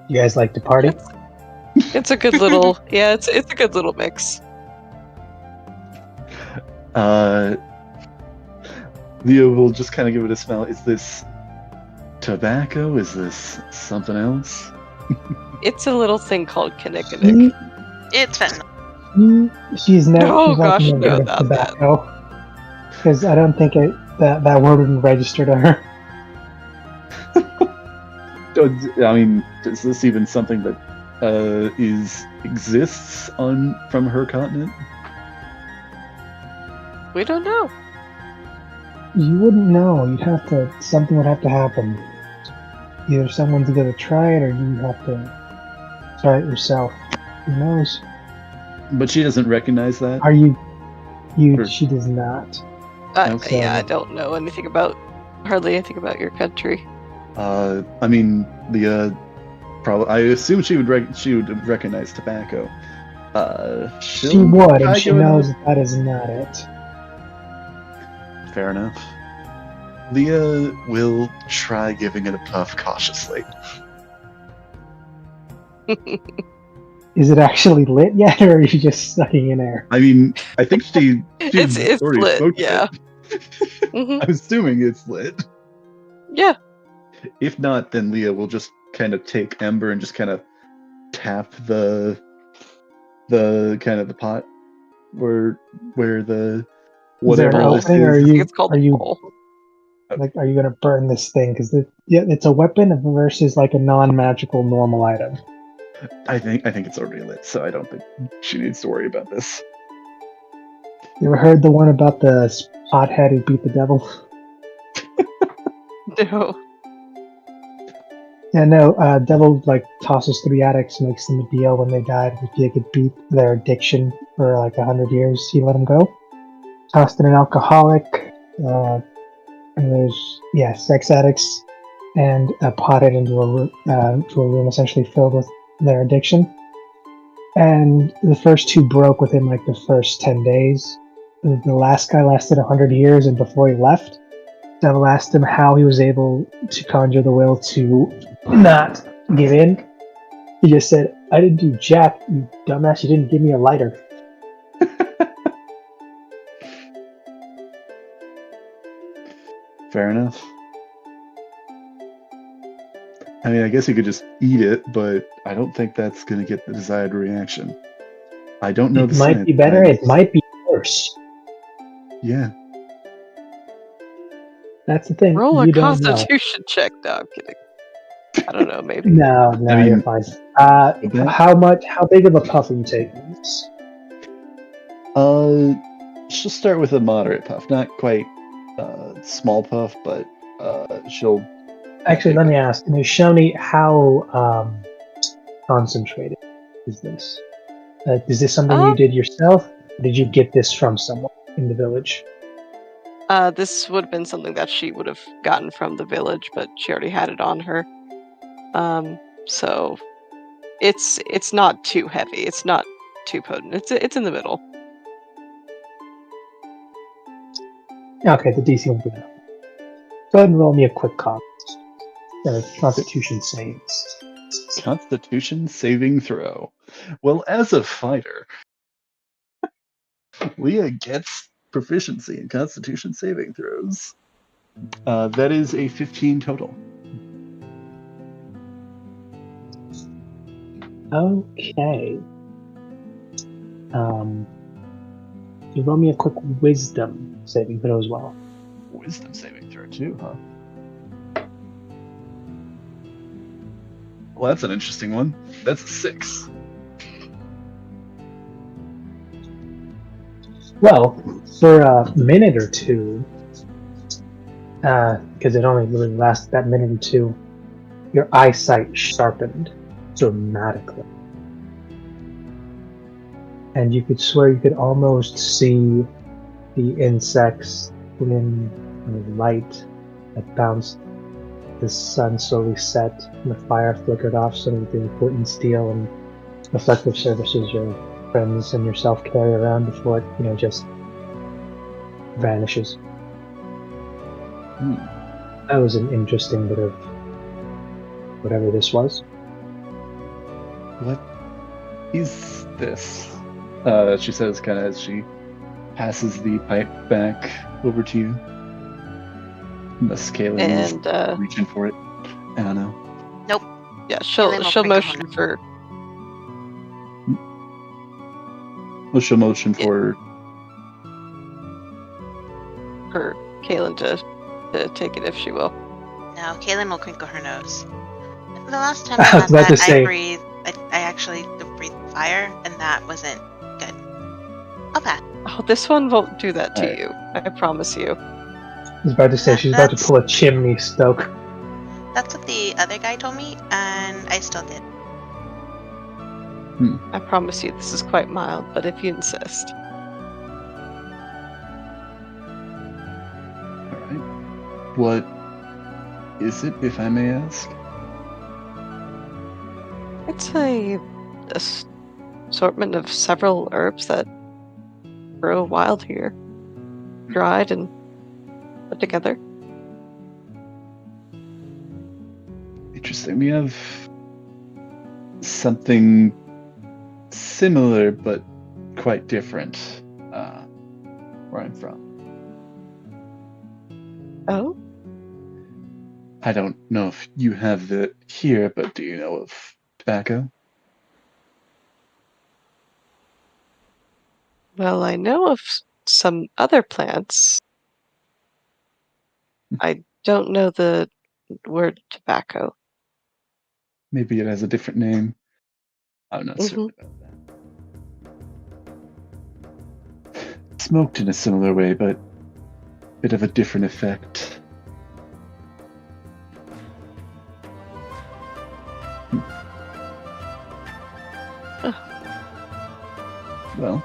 You guys like to party? It's a good little. Yeah, it's a good little mix. Leah will just kind of give it a smell. Is this tobacco? Is this something else? It's a little thing called kinnikinnick. It's fentanyl. She's never. Oh, she's like gosh, never no, heard of not tobacco. Because I don't think that word would register to her. I mean, is this even something that exists from her continent? We don't know. You wouldn't know. Something would have to happen. Either someone's gonna try it, or you have to try it yourself. Who knows? But she doesn't recognize that. Are you? Or- She does not. Okay. Yeah, I don't know hardly anything about your country. I mean, the probably. I assume she would recognize tobacco. She would, and she knows that is not it. Fair enough. Leah will try giving it a puff cautiously. Is it actually lit yet, or are you just sucking in air? I mean, I think she It's already lit, smoked yeah. it. Mhm. I'm assuming it's lit. Yeah. If not, then Leah will just kind of take Ember and just kind of tap the kind of the pot where the Is there whatever an this opening, is. or I think it's called are you bowl. like, are you gonna burn this thing? Because it's a weapon versus like a non-magical normal item. I think it's already lit, so I don't think she needs to worry about this. You ever heard the one about the pothead who beat the devil? No. Yeah, no. Devil like tosses 3 addicts, makes them a deal when they died. If they could beat their addiction for like 100 years, he let them go. Tossed in an alcoholic. And there's sex addicts, and potted into a room essentially filled with their addiction. And the first 2 broke within like the first 10 days. The last guy lasted 100 years, and before he left, Devil asked him how he was able to conjure the will to not give in. He just said, "I didn't do jack, you dumbass. You didn't give me a lighter." Fair enough. I mean, I guess you could just eat it, but I don't think that's going to get the desired reaction. I don't know. It might be better. It might be worse. Yeah. That's the thing. Roll a You don't know. constitution check. No, I'm kidding. I don't know, maybe. No, I mean, you're fine. How big of a puff are you taking this? She'll start with a moderate puff, not quite small puff, but she'll. Actually, let me ask, Nishoni, how concentrated is this? Is this something you did yourself? Or did you get this from someone in the village? This would have been something that she would have gotten from the village, but she already had it on her. So it's not too heavy. It's not too potent. It's in the middle. Okay, the DC will be enough. Go ahead and roll me a quick Constitution saves. Constitution saving throw. Well, as a fighter, Leah gets proficiency in Constitution saving throws. That is a 15 total. Okay. You roll me a quick Wisdom saving throw as well. Wisdom saving throw too, huh? Well, that's an interesting one. That's a 6. Well, for a minute or two, because it only really lasts that minute or two, your eyesight sharpened dramatically. And you could swear you could almost see the insects in the light that bounced. The sun slowly set and the fire flickered off some of the important steel and reflective surfaces your friends and yourself carry around before it, just vanishes. That was an interesting bit of whatever this was. What is this? She says, kind of as she passes the pipe back over to you. Unless Kaylin is reaching for it. I don't know. Nope. Yeah, she'll motion for. Well, she'll motion for Kaylin to take it if she will. No, Kaylin will crinkle her nose. The last time I had that, I actually breathed fire, and that wasn't good. I'll pass. Oh, this one won't do that to you. I promise you. I was about to say, she's about to pull a chimney stoke. That's what the other guy told me, and I still did. I promise you this is quite mild, but if you insist. Alright. What is it, if I may ask? It's a assortment of several herbs that grow wild here. Dried and put together. Interesting. We have something similar but quite different where I'm from. Oh? I don't know if you have it here, but do you know of tobacco? Well, I know of some other plants. I don't know the word tobacco. Maybe it has a different name. I'm not certain about that. Smoked in a similar way, but a bit of a different effect. Well,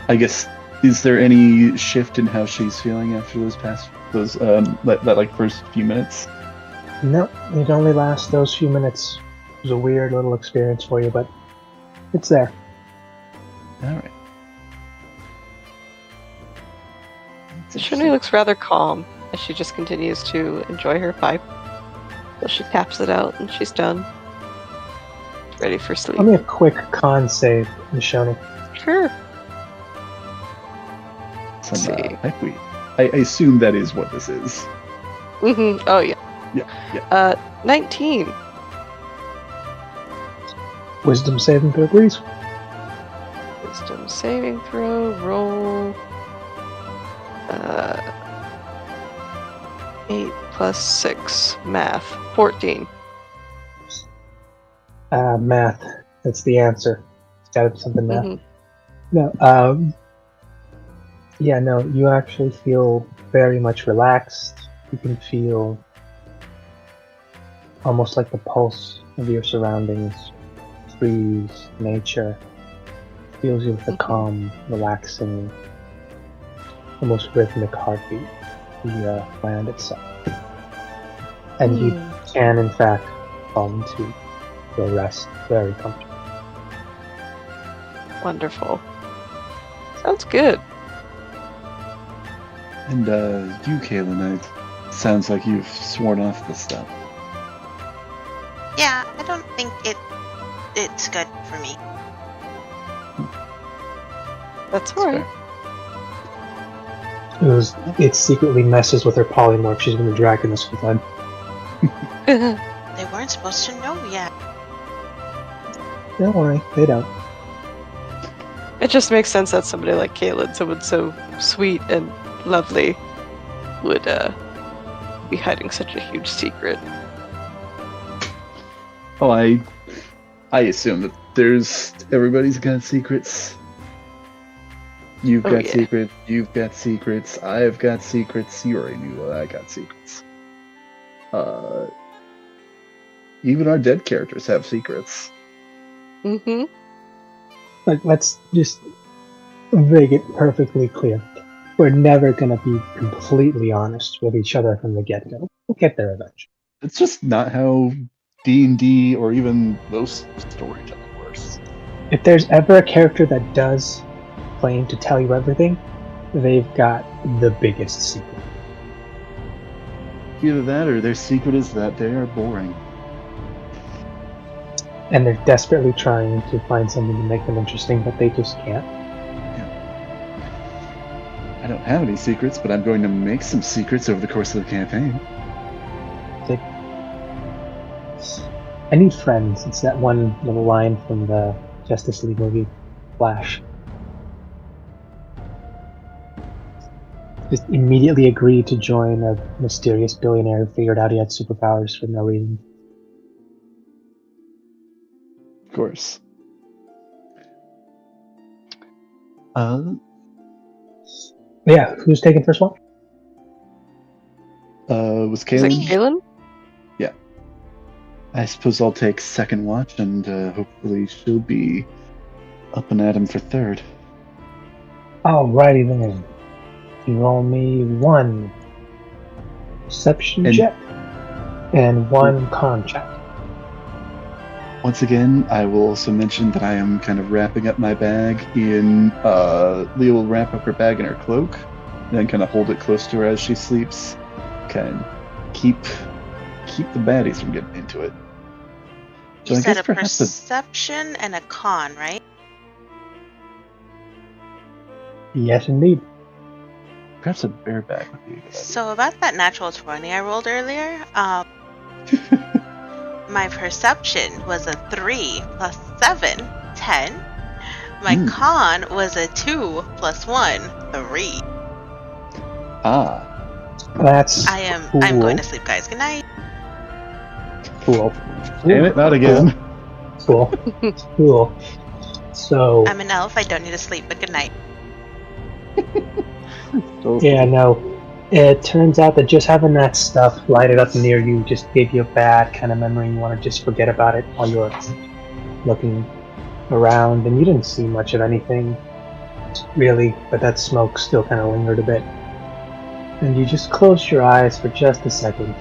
I guess, is there any shift in how she's feeling after that first few minutes? No, it only lasts those few minutes. It was a weird little experience for you, but it's there. Alright. Shuni looks rather calm as she just continues to enjoy her pipe. So she taps it out and she's done. Ready for sleep. Give me a quick con save, Shoni. Sure. Some pipeweed. I assume that is what this is. Oh, yeah. Yeah. 19. Wisdom saving throw, please. Wisdom saving throw, roll. 8 plus 6. Math. 14. Math. That's the answer. It's gotta be something math. No, yeah, no, you actually feel very much relaxed. You can feel almost like the pulse of your surroundings, trees, nature. It fills you with a calm, relaxing, almost rhythmic heartbeat, the land itself. And you can, in fact, fall into your rest very comfortably. Wonderful. Sounds good. And you, Kaylin, it sounds like you've sworn off this stuff. Yeah, I don't think it's good for me. That's alright. It secretly messes with her polymorph. She's been dragging this whole time. They weren't supposed to know yet. Don't worry, they don't. It just makes sense that somebody like Kaylin, someone so sweet and lovely, would be hiding such a huge secret. Oh, I assume that everybody's got secrets. You've Oh, got yeah. secrets. You've got secrets. I've got secrets. You already knew that I got secrets. Even our dead characters have secrets. Mm-hmm. Like, let's just make it perfectly clear. We're never gonna be completely honest with each other from the get-go. We'll get there eventually. It's just not how D&D or even most storytelling works. If there's ever a character that does claim to tell you everything, they've got the biggest secret. Either that or their secret is that they are boring. And they're desperately trying to find something to make them interesting, but they just can't. I don't have any secrets, but I'm going to make some secrets over the course of the campaign. Like, I need friends. It's that one little line from the Justice League movie, Flash. Just immediately agreed to join a mysterious billionaire who figured out he had superpowers for no reason. Of course. Yeah, who's taking first one? Was Is it Kaylin? Kaylin? Yeah. I suppose I'll take second watch, and hopefully she'll be up and at him for third. Alrighty then. You roll me one perception check and one con check. Once again, I will also mention that I am kind of wrapping up my bag in. Leah will wrap up her bag in her cloak, then kind of hold it close to her as she sleeps. Kind of keep the baddies from getting into it. You So I said guess a perhaps perception and a con, right? Yes, indeed. perhaps a bareback would be a good idea. So about that natural 20 I rolled earlier, my perception was a 3 plus 7, 10. My con was a 2 plus 1, 3. Ah. That's cool. I'm going to sleep, guys. Good night. Cool. Damn it, not again. Cool. Cool. So I'm an elf. I don't need to sleep, but good night. yeah, no. It turns out that just having that stuff lighted up near you just gave you a bad kind of memory. You want to just forget about it while you're looking around, and you didn't see much of anything, really, but that smoke still kind of lingered a bit. And you just closed your eyes for just a second.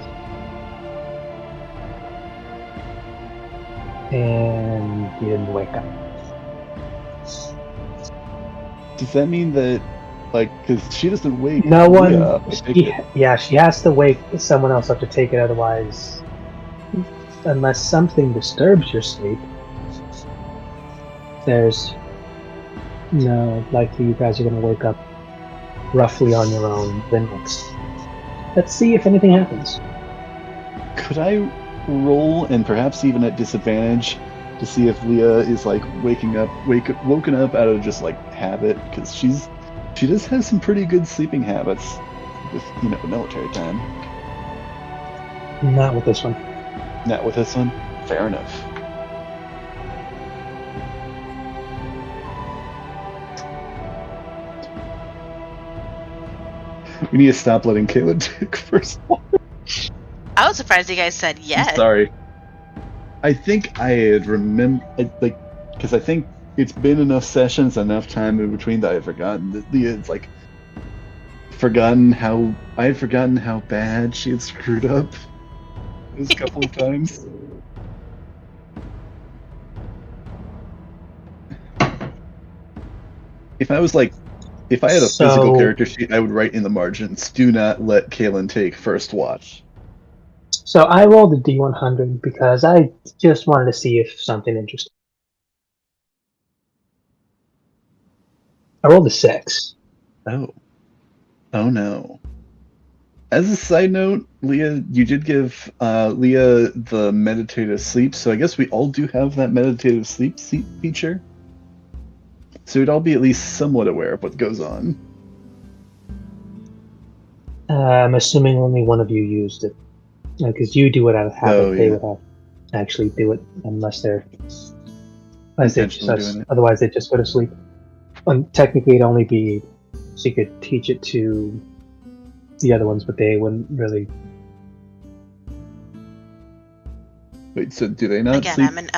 And you didn't wake up. Does that mean that, like, because she doesn't wake No one. Leah up to take it? Yeah, she has to wake someone else up to take it, otherwise, unless something disturbs your sleep, there's no likely you guys are going to wake up roughly on your own the next. Let's see if anything happens. Could I roll, and perhaps even at disadvantage, to see if Leah is like woken up out of just like habit? Because she does have some pretty good sleeping habits with military time. Not with this one. Not with this one. Fair enough. We need to stop letting Caleb take first one. I was surprised you guys said yes. Sorry. I think I had because I think it's been enough sessions, enough time in between that I had forgotten that Leah had forgotten how bad she had screwed up this couple of times. If I had a physical character sheet, I would write in the margins, "Do not let Kaylin take first watch." So I rolled a D100 because I just wanted to see if something interesting. I rolled a 6. Oh no. As a side note, Leah, you did give Leah the meditative sleep, so I guess we all do have that meditative sleep feature. So we'd all be at least somewhat aware of what goes on. I'm assuming only one of you used it. Because you do it out of habit, they would have to actually do it unless otherwise they just go to sleep. technically, it'd only be she could teach it to the other ones, but they wouldn't really. Wait, so do they not Again, sleep? I'm an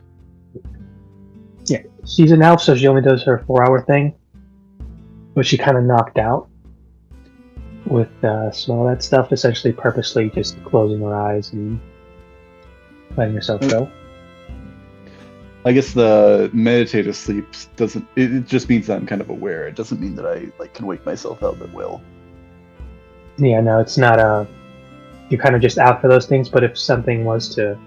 Yeah, she's an elf, so she only does her 4-hour thing. But she kind of knocked out with some of that stuff, essentially purposely just closing her eyes and letting herself go. I guess the meditative sleep doesn't. It just means that I'm kind of aware. It doesn't mean that I can wake myself up at will. Yeah, no, it's not you're kind of just out for those things, but if something was to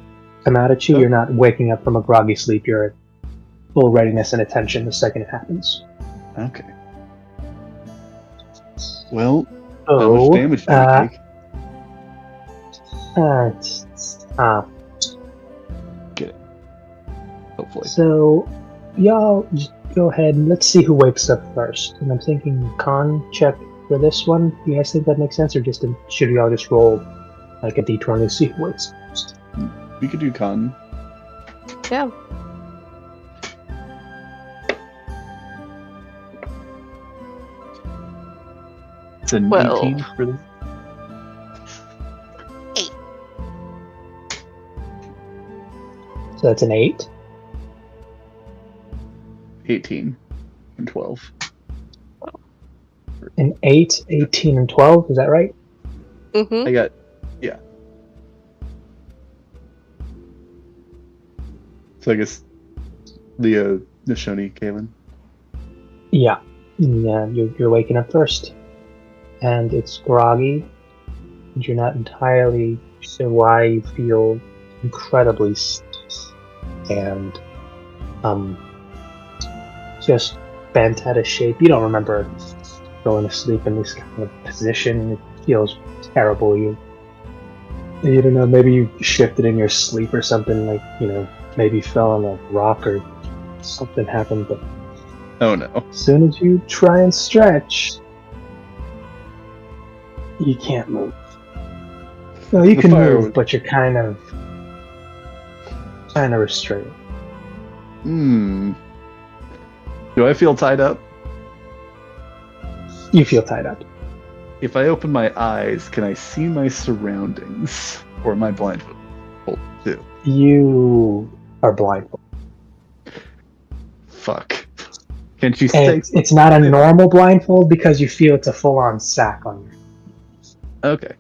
come out at you, you're not waking up from a groggy sleep. You're at full readiness and attention the second it happens. Okay. Well, how much damage do you take? Get it. Hopefully. So, y'all just go ahead and let's see who wakes up first. And I'm thinking con check for this one. You guys think that makes sense, or should we all just roll like a d20 to see who wakes up first? We could do con. Yeah. It's an 18 for this. 8. So that's an 8. 18 and 12. An 8, 18, and 12. Is that right? Mm-hmm. I got, yeah. So I guess Leah, Nishoni, Kaylin. Yeah. Yeah, you're waking up first. And it's groggy. And you're not entirely sure why you feel incredibly stiff and just bent out of shape. You don't remember going to sleep in this kind of position. It feels terrible. You don't know, maybe you shifted in your sleep or something, like, maybe fell on a rock or something happened, but Oh no. as soon as you try and stretch, you can't move. No, you can move, but you're kind of restrained. Do I feel tied up? You feel tied up. If I open my eyes, can I see my surroundings? Or am I blindfolded too? You are blindfolded. Fuck. Can she stay? It's not a normal blindfold because you feel it's a full-on sack on you. Okay.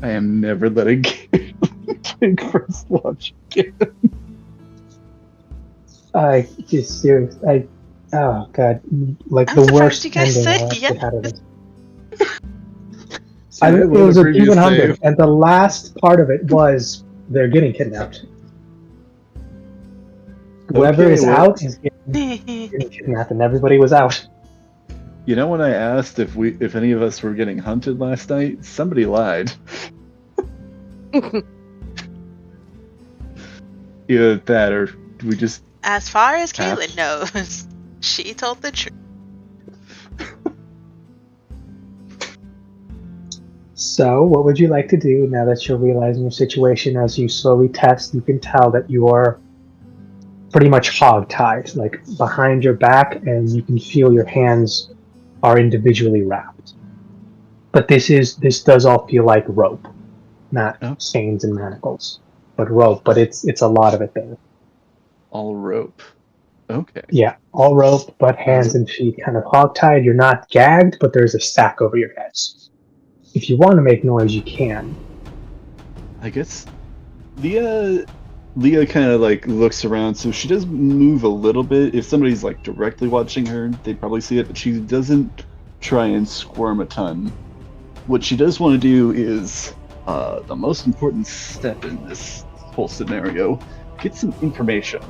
I am never letting take first watch again. Oh god, like I'm the surprised worst you guys ending said I yes. had of it. It was a D100, and the last part of it was they're getting kidnapped. Whoever is out is getting kidnapped, and everybody was out. You know, when I asked if any of us were getting hunted last night, somebody lied. Either that, or we just. As far as Kaylin knows, she told the truth. So, what would you like to do now that you're realizing your situation? As you slowly test, you can tell that you are pretty much hog-tied, like behind your back, and you can feel your hands are individually wrapped. But this does all feel like rope, not chains and manacles, but rope. But it's a lot of it there. All rope. Okay. Yeah, all rope, but hands and feet kind of hog-tied. You're not gagged, but there's a sack over your heads. If you want to make noise, you can. I guess Leah kind of like looks around, so she does move a little bit. If somebody's like directly watching her, they'd probably see it, but she doesn't try and squirm a ton. What she does want to do is the most important step in this whole scenario: get some information.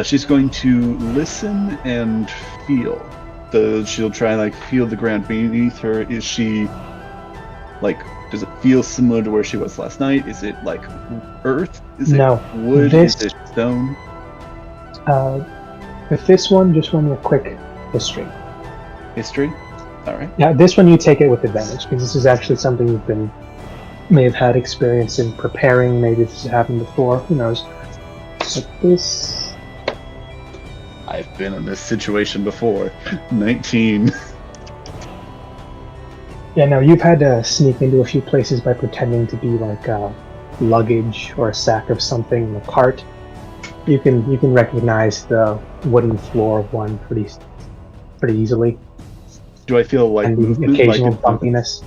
She's going to listen and feel. She'll try and like feel the ground beneath her. Is she like? Does it feel similar to where she was last night? Is it like earth? Is it wood? Is it stone? With this one, just run a quick history. History? Alright. Now, this one you take it with advantage, because this is actually something may have had experience in preparing. Maybe this has happened before, who knows. Like this. I've been in this situation before. 19. Yeah, no, you've had to sneak into a few places by pretending to be like luggage or a sack of something in a cart. You can recognize the wooden floor of one pretty easily. Do I feel like and the movement? occasional Like bumpiness.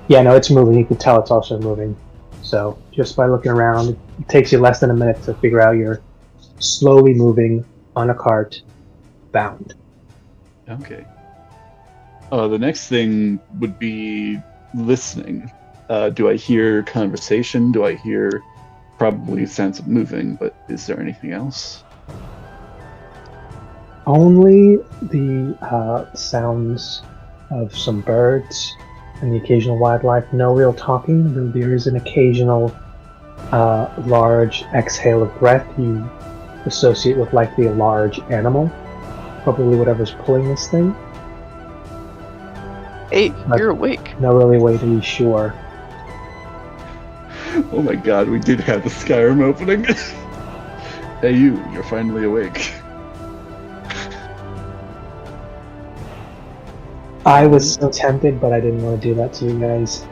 Yeah, no, it's moving. You can tell it's also moving. So just by looking around, it takes you less than a minute to figure out you're slowly moving on a cart, bound. Okay. The next thing would be listening. Do I hear conversation? Do I hear probably sounds of moving? But is there anything else? Only the sounds of some birds and the occasional wildlife. No real talking. There is an occasional large exhale of breath you associate with likely a large animal. Probably whatever's pulling this thing. Hey, But you're awake. no really way to be sure. Oh my god, we did have the Skyrim opening. Hey you're finally awake. I was so tempted, but I didn't want to do that to you guys.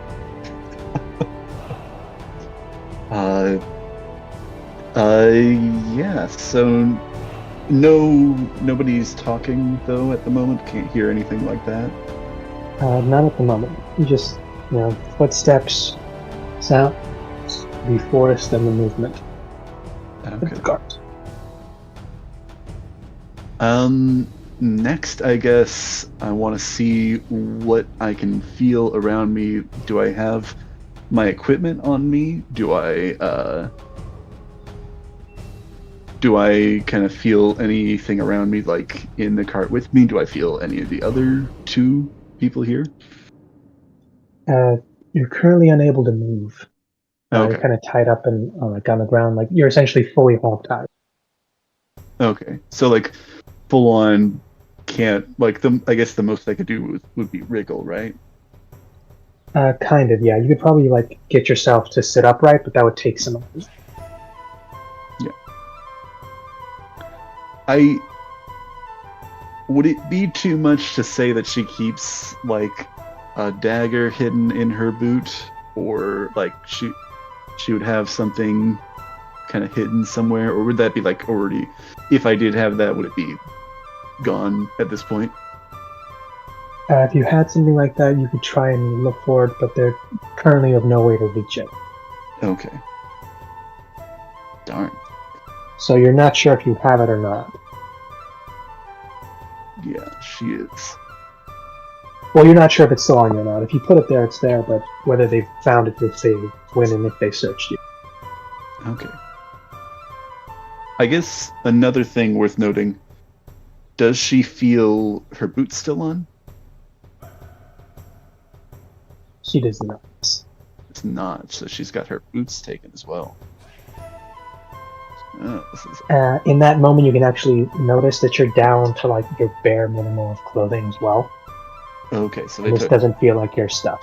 Yeah, so nobody's talking though at the moment. Can't hear anything like that. Not at the moment. Just, footsteps, sound, the forest, and the movement of Okay. the cart. Next, I guess I want to see what I can feel around me. Do I have my equipment on me? Do I kind of feel anything around me, like in the cart with me? Do I feel any of the other two people here? You're currently unable to move. You're Okay. kind of tied up and like on the ground, like you're essentially fully hog-tied. Okay. So like full on can't, like, I guess the most I could do would be wriggle, right? Kind of, yeah. You could probably like get yourself to sit upright, but that would take some effort. Would it be too much to say that she keeps like a dagger hidden in her boot, or like she would have something kind of hidden somewhere, or would that be like already, if I did have that, would it be gone at this point? If you had something like that, you could try and look for it, but they're currently of no way to reach it. Okay. Darn. So you're not sure if you have it or not. Yeah, she is. Well, you're not sure if it's still on you or not. If you put it there, it's there, but whether they've found it if they went and if they searched you. Okay. I guess another thing worth noting, does she feel her boots still on? She does not. It's not, so she's got her boots taken as well. Oh, this is... In that moment, you can actually notice that you're down to like your bare minimum of clothing as well. Okay, so they This took... doesn't feel like your stuff.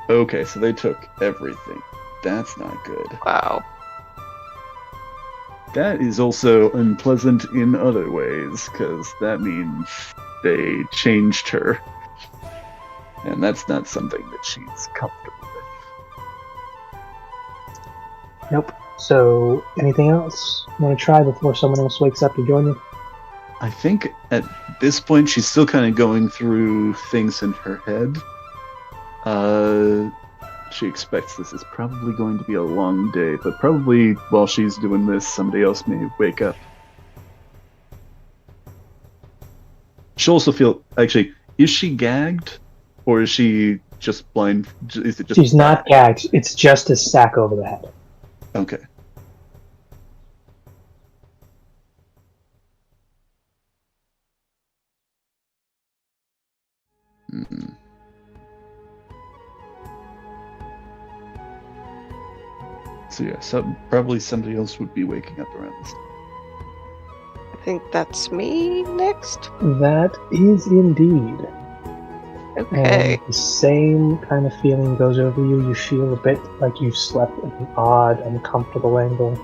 Okay, so they took everything. That's not good. Wow. That is also unpleasant in other ways, because that means they changed her. And that's not something that she's comfortable with. Nope. So, anything else you want to try before someone else wakes up to join you? I think at this point she's still kind of going through things in her head. She expects this is probably going to be a long day, but probably while she's doing this, somebody else may wake up. She'll also feel... Actually, is she gagged? Or is she just blind? Is it just... She's not gagged. It's just a sack over the head. Okay. Mm. So yeah, probably somebody else would be waking up around this. I think that's me next. That is indeed. Okay. And the same kind of feeling goes over you. You feel a bit like you've slept at an odd, uncomfortable angle.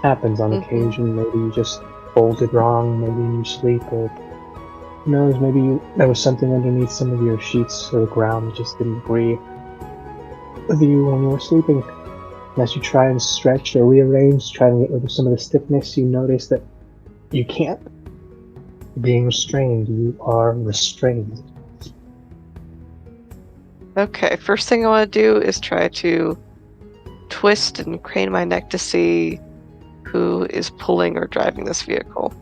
Happens on occasion. Maybe you just folded wrong, maybe in your sleep, or who knows, maybe there was something underneath some of your sheets or the ground that just didn't agree with you when you were sleeping. And as you try and stretch or rearrange, try to get rid of some of the stiffness, you notice that you can't. You're being restrained. You are restrained. Okay, first thing I want to do is try to twist and crane my neck to see who is pulling or driving this vehicle.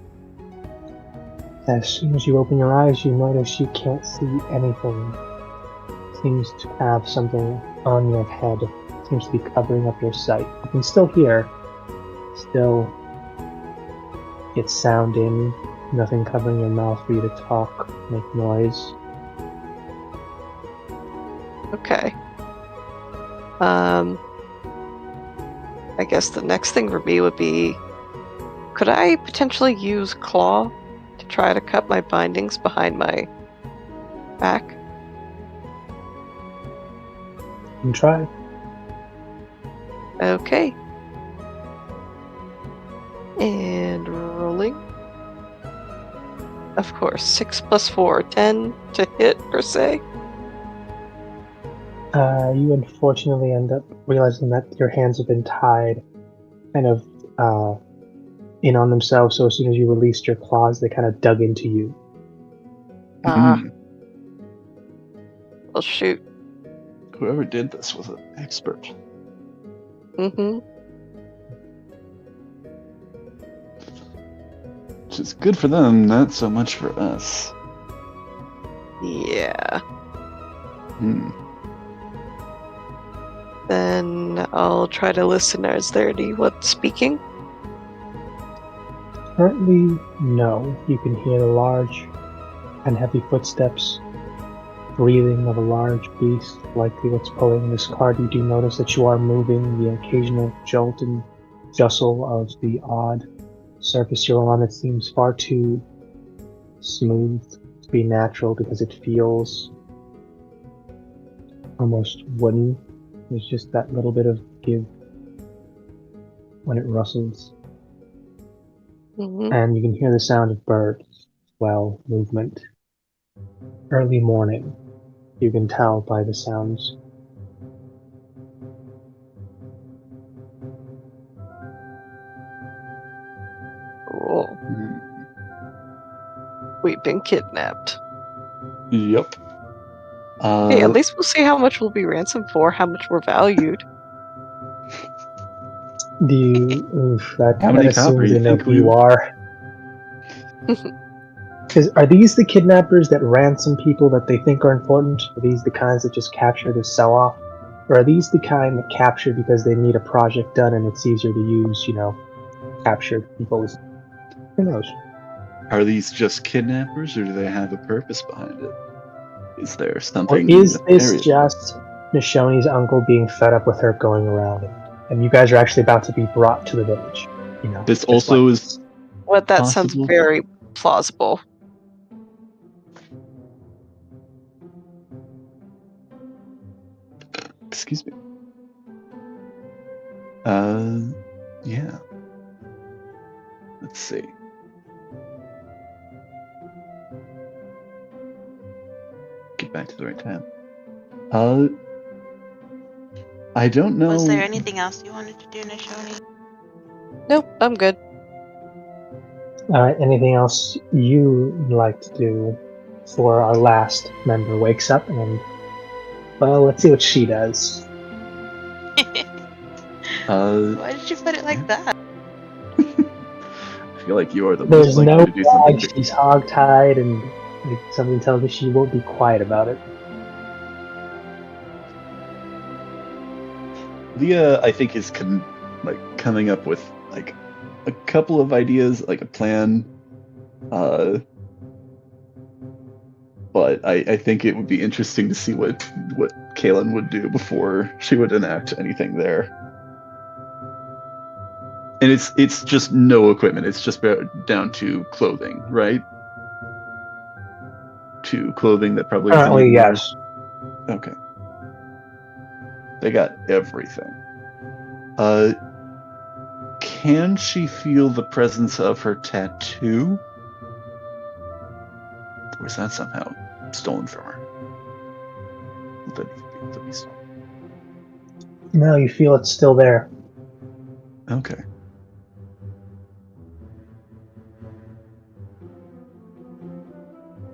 As soon as you open your eyes, you notice you can't see anything. Seems to have something on your head. Seems to be covering up your sight. You can still hear. Still get sound in. Nothing covering your mouth for you to talk, make noise. Okay. I guess the next thing for me would be, could I potentially use claw to try to cut my bindings behind my back? You can try. Okay. And rolling. Of course, 6 + 4, 10 to hit per se. You unfortunately end up realizing that your hands have been tied kind of in on themselves, so as soon as you released your claws, they kind of dug into you. Well, shoot. Whoever did this was an expert. Mm-hmm. Which is good for them, not so much for us. Yeah. Hmm. Then I'll try to listen. Is there anyone speaking? Currently, no. You can hear the large and heavy footsteps, breathing of a large beast, likely what's pulling this cart. You do notice that you are moving, the occasional jolt and jostle of the odd surface you're on. It seems far too smooth to be natural because it feels almost wooden. There's just that little bit of give when it rustles. Mm-hmm. And you can hear the sound of birds, well, movement. Early morning, you can tell by the sounds. Cool. We've been kidnapped. Yep. Hey, at least we'll see how much we'll be ransomed for, how much we're valued. Do you... Oof, that How many assumes copper they you know think who you we- are. Are these the kidnappers that ransom people that they think are important? Are these the kinds that just capture to sell off? Or are these the kind that capture because they need a project done and it's easier to use, captured people? Who knows? Are these just kidnappers, or do they have a purpose behind it? Is there Or something? is this nefarious? just Nishone's uncle being fed up with her going around and you guys are actually about to be brought to the village? This just also like is this. What that sounds possible. very plausible. Excuse me. Yeah. Let's see. Get back to the right tab. I don't know. Was there anything else you wanted to do, Nishoni? Nope, I'm good. Alright, anything else you'd like to do before our last member wakes up? And, well, let's see what she does. Why did you put it like that? I feel like you are the There's most likely no to do something. flag, she's hog-tied, and something tells me she won't be quiet about it. Leah, I think, is coming up with a couple of ideas, like a plan. But I think it would be interesting to see what Kaylin would do before she would enact anything there. And it's just no equipment. It's just down to clothing, right? To clothing that probably isn't Currently, even yes. Okay. They got everything. can she feel the presence of her tattoo? Or is that somehow stolen from her? Will that be able to be stolen? No, you feel it's still there. Okay.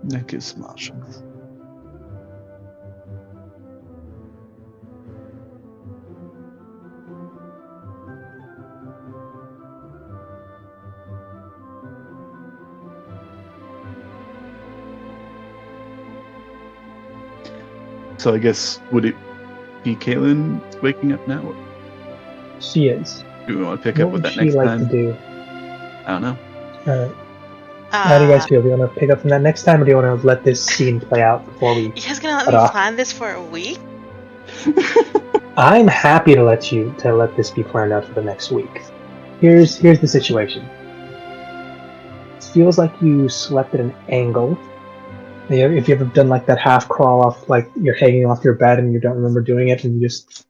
That gives some options. So I guess, would it be Caitlin waking up now? She is. Do we want to pick up with that What would next she like time? to do? I don't know. Alright. How do you guys feel? Do you want to pick up from that next time, or do you want to let this scene play out before we... You guys gonna let me plan this for a week? I'm happy to let this be planned out for the next week. Here's the situation. It feels like you slept at an angle. If you ever done like that half crawl off, like you're hanging off your bed and you don't remember doing it and you just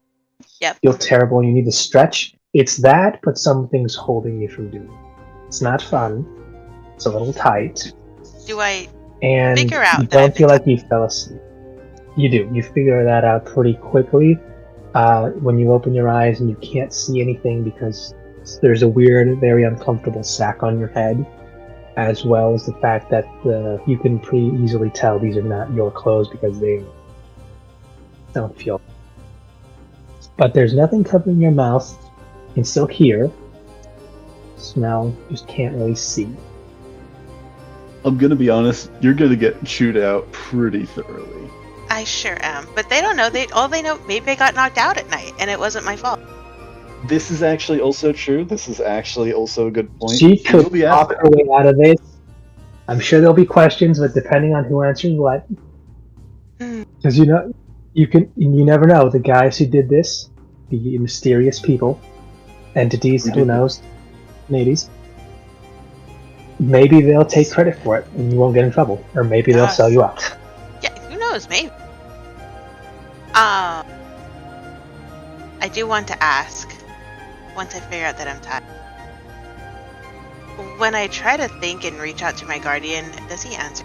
feel terrible and you need to stretch. It's that, but something's holding you from doing it. It's not fun. It's a little tight. Do I figure out you that don't feel like you fell asleep? You do. You figure that out pretty quickly when you open your eyes and you can't see anything because there's a weird, very uncomfortable sack on your head, as well as the fact that you can pretty easily tell these are not your clothes because they don't feel. But there's nothing covering your mouth. You can still hear, smell, just can't really see. I'm gonna be honest, you're gonna get chewed out pretty thoroughly. I sure am, but they don't know. All they know, maybe I got knocked out at night, and it wasn't my fault. This is actually also true. This is actually also a good point. She could talk her way out of this. I'm sure there'll be questions, but depending on who answers what, because you never know. The guys who did this, the mysterious people, entities, who knows, ladies. Maybe they'll take credit for it and you won't get in trouble. Or maybe they'll sell you out. Yeah, who knows, maybe. I do want to ask, once I figure out that I'm tired. When I try to think and reach out to my guardian, does he answer?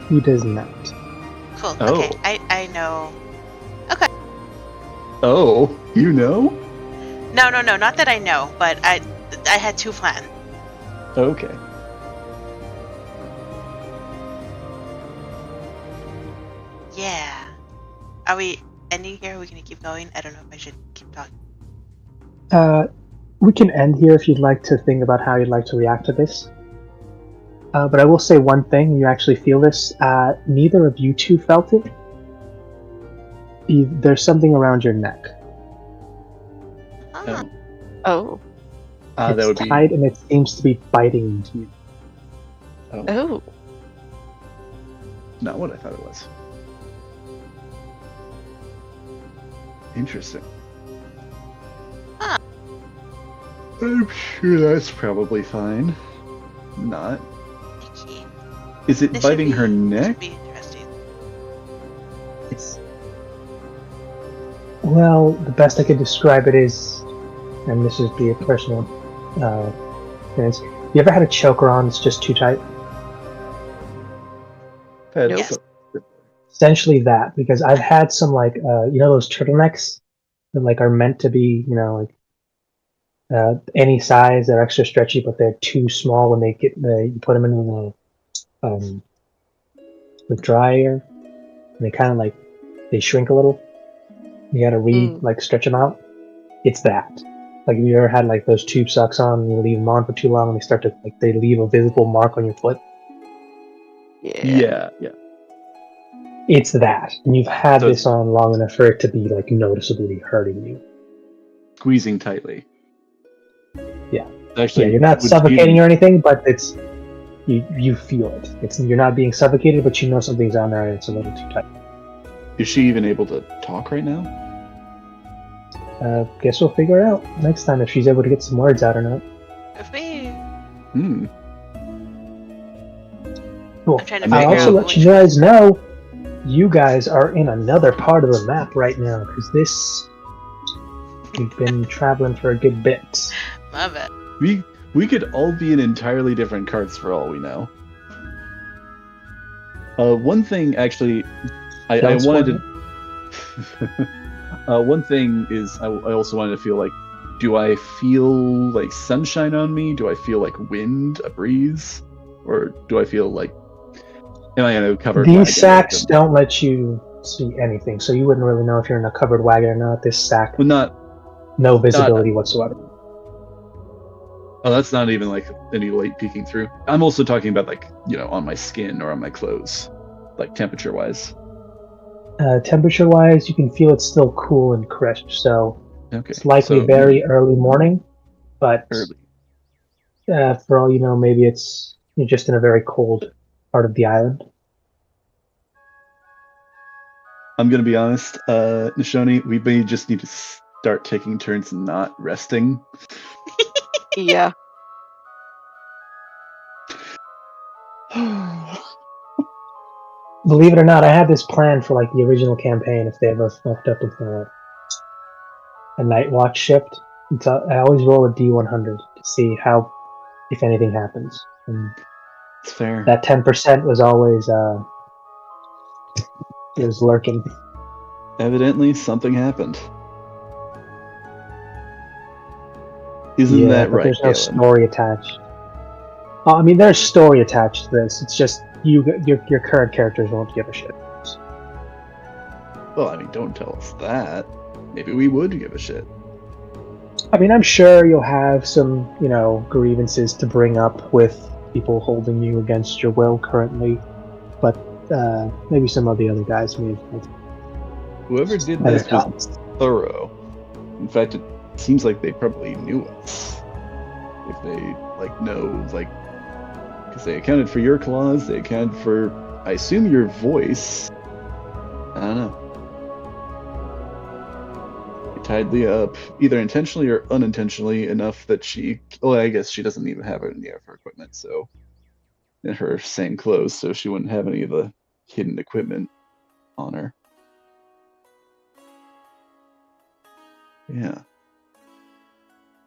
He does not. Cool, okay, I know. Okay. Oh, you know? No, not that I know, but I had two plans. Okay. Yeah. Are we ending here? Are we going to keep going? I don't know if I should keep talking. We can end here if you'd like to think about how you'd like to react to this. But I will say one thing, you actually feel this. Neither of you two felt it. There's something around your neck. Oh. It's that would be tight and it seems to be biting into you. Oh. Not what I thought it was. Interesting. I'm sure that's probably fine. Not. Is it biting her neck? This should be interesting. Well, the best I could describe it is, and this is be a personal experience. You ever had a choker on that's just too tight? Yes. Essentially that, because I've had some those turtlenecks that are meant to be any size. They're extra stretchy, but they're too small when you put them into the dryer, and they kind of they shrink a little. You gotta stretch them out. It's that. Have you ever had those tube socks on and you leave them on for too long and they start to they leave a visible mark on your foot? Yeah. It's that. And you've had this on long enough for it to be noticeably hurting you. Squeezing tightly. Yeah. Actually, you're not suffocating or anything, but it's you feel it. You're not being suffocated, but you know something's on there and it's a little too tight. Is she even able to talk right now? Guess we'll figure it out next time if she's able to get some words out or not. Cool. I'm trying to I'll figure also out let you guys know you guys are in another part of the map right now, because we've been traveling for a good bit. Love it. We could all be in entirely different carts for all we know. One thing, actually, I wanted to... one thing is, I also wanted to feel like, do I feel like sunshine on me? Do I feel like wind, a breeze? Or do I feel like... Am I in a covered wagon? These sacks don't let you see anything, so you wouldn't really know if you're in a covered wagon or not. This sack... no visibility whatsoever. Oh, that's not even like any light peeking through. I'm also talking about like, on my skin or on my clothes, like temperature-wise. Temperature-wise, you can feel it's still cool and crisp, so it's likely very early morning, but for all you know, maybe you're just in a very cold part of the island. I'm going to be honest, Nishoni, we may just need to start taking turns not resting. Yeah. Believe it or not, I had this plan for like the original campaign if they ever fucked up with a night watch shift. I always roll a D100 to see if anything happens. And it's fair. That 10% was always it was lurking. Evidently, something happened. Isn't that right? There's no story attached. I mean, there's story attached to this. It's just your current characters won't give a shit. Well, I mean, don't tell us that. Maybe we would give a shit. I mean, I'm sure you'll have some, grievances to bring up with people holding you against your will currently, but maybe some of the other guys may have. Whoever did this was thorough. In fact, it seems like they probably knew us. If they, know, because they accounted for your claws, they accounted for, I assume, your voice. I don't know. They tied Leah up, either intentionally or unintentionally, enough that I guess she doesn't even have any of her equipment, so, in her same clothes, so she wouldn't have any of the hidden equipment on her. Yeah.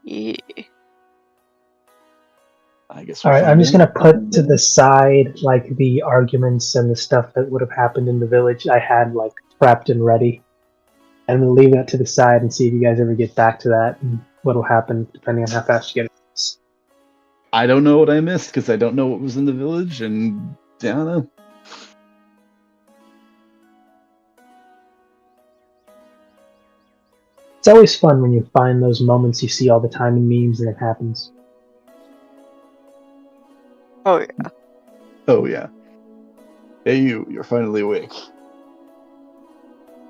Yeah. I guess. All right, I'm just gonna put to the side the arguments and the stuff that would have happened in the village. I had prepped and ready. I'm gonna leave that to the side and see if you guys ever get back to that and what'll happen depending on how fast you get it. I don't know what I missed because I don't know what was in the village, and I don't know. It's always fun when you find those moments you see all the time in memes and it happens. Oh yeah. Oh yeah. Hey you're finally awake.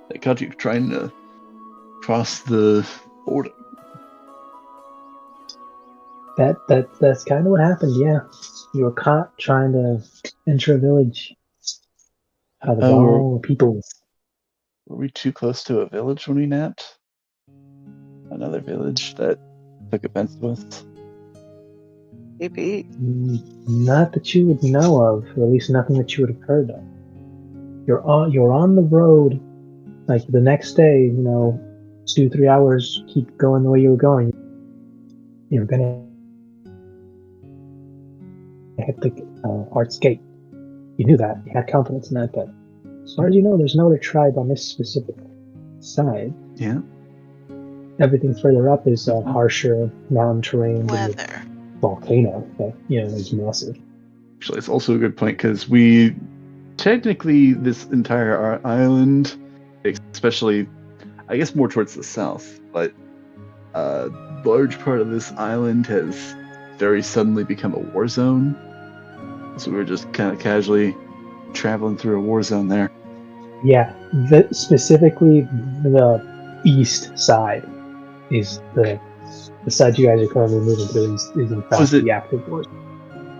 They caught you trying to cross the border. That's kind of what happened, yeah. You were caught trying to enter a village. By the wrong people. Were we too close to a village when we napped? Another village that took offense to us? Maybe. Not that you would know of, or at least nothing that you would have heard of. You're on the road, the next day, 2-3 hours, keep going the way you were going. You're gonna hit the Heart's Gate. You knew that. You had confidence in that, but as far as you know, there's no other tribe on this specific side. Yeah. Everything further up is harsher mountain terrain. Weather. Volcano, but it's massive. Actually, it's also a good point because technically this entire island, especially, I guess more towards the south, but a large part of this island has very suddenly become a war zone. So we were just kind of casually traveling through a war zone there. Yeah, specifically the east side is the side you guys are currently moving through is in fact the active war.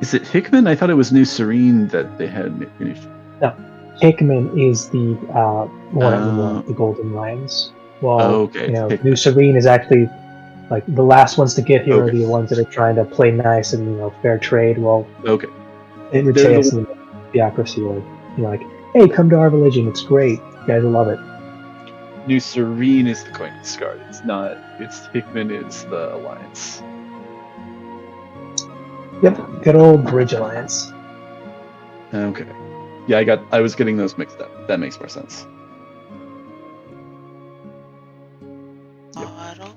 Is it Hickman? I thought it was New Serene that they had finished. No, Hickman is the one of the Golden Lions. Well, New Serene is actually the last ones to get here are the ones that are trying to play nice and fair trade. Well, it retains the bureaucracy, or hey, come to our religion, it's great. You guys will love it. New Serene is the coin discard. It's Hickman is the alliance. Yep, good old Bridge Alliance. Okay. Yeah, I was getting those mixed up. That makes more sense. Auto?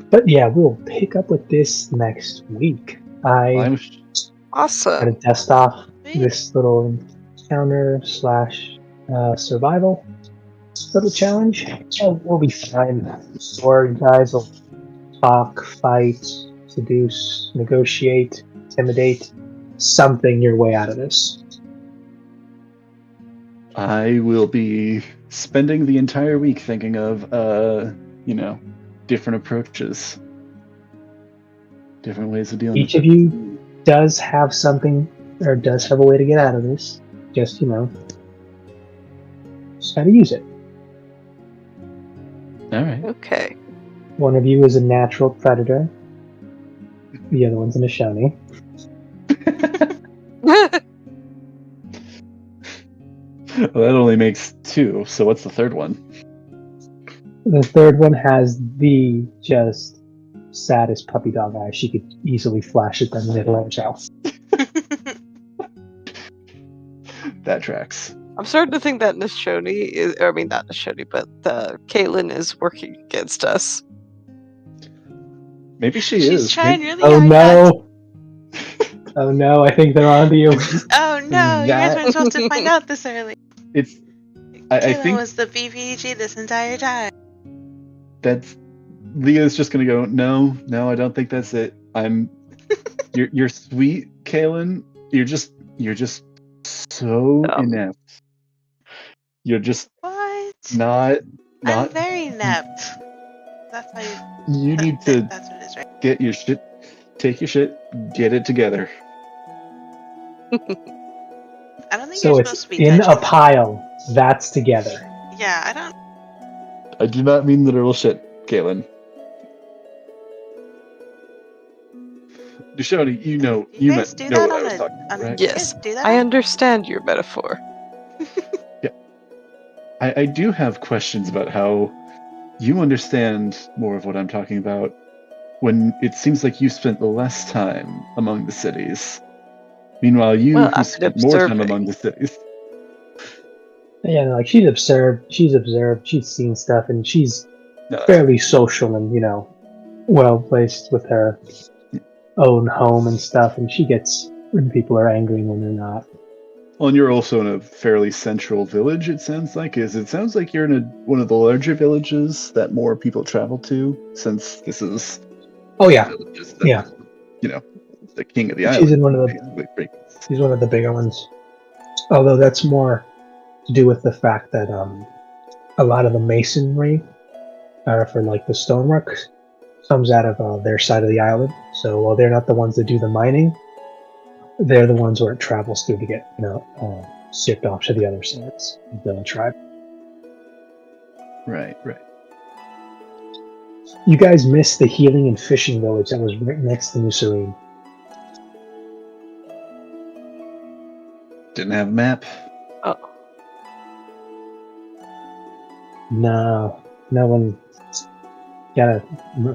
But yeah, we'll pick up with this next week. I I'm had to Awesome. test off this little encounter / survival little challenge. Oh, we'll be fine. Or you guys will talk, fight, seduce, negotiate, intimidate, something your way out of this. I will be spending the entire week thinking of different approaches. Different ways of dealing Each with of you does have something, or does have a way to get out of this. Just, just gotta use it. Alright. Okay. One of you is a natural predator. The other one's an Ashoni. Well, that only makes 2, so what's the third one? The third one has the just saddest puppy dog eyes. She could easily flash at them with her house. That tracks. I'm starting to think that Nishoni is, or I mean not Nishoni, but Caitlin is working against us. Maybe She's is. trying really Oh hard. no! Oh no, I think they're on to you. Oh no, you guys weren't supposed to find out this early. It's. I Caitlin think was the BPG this entire time. that's. Leah's just gonna go. No, I don't think that's it. You're sweet, Kaylin. You're just so inept. You're just What? not. I'm very inept. That's why. You need to That's what it is, right? get your shit. Take your shit. Get it together. I don't think So you're it's supposed to be in a touching. pile. That's together. Yeah, I don't. I do not mean literal shit, Kaylin. Dushoni, you know guys do know that what I on was a- talking about, on a- right? Yes, do that? I understand your metaphor. I do have questions about how you understand more of what I'm talking about when it seems like you spent less time among the cities. Meanwhile, you Well, who I've been spent more time observing. among the cities. Yeah, like she's observed, she's seen stuff, and she's No, fairly social and, well placed with her own home and stuff, and she gets when people are angry and when they're not. well, and you're also in a fairly central village, it sounds like. It sounds like you're in one of the larger villages that more people travel to, since this is Oh yeah, villages that, yeah. The king of the island. She's in one of the basically. She's one of the bigger ones. Although that's more to do with the fact that a lot of the masonry for like the stonework comes out of their side of the island. So while they're not the ones that do the mining, they're the ones where it travels through to get shipped off to the other sides of the tribe. Right. You guys missed the healing and fishing village that was right next to New Serene. Didn't have a map. Oh, No one. Gotta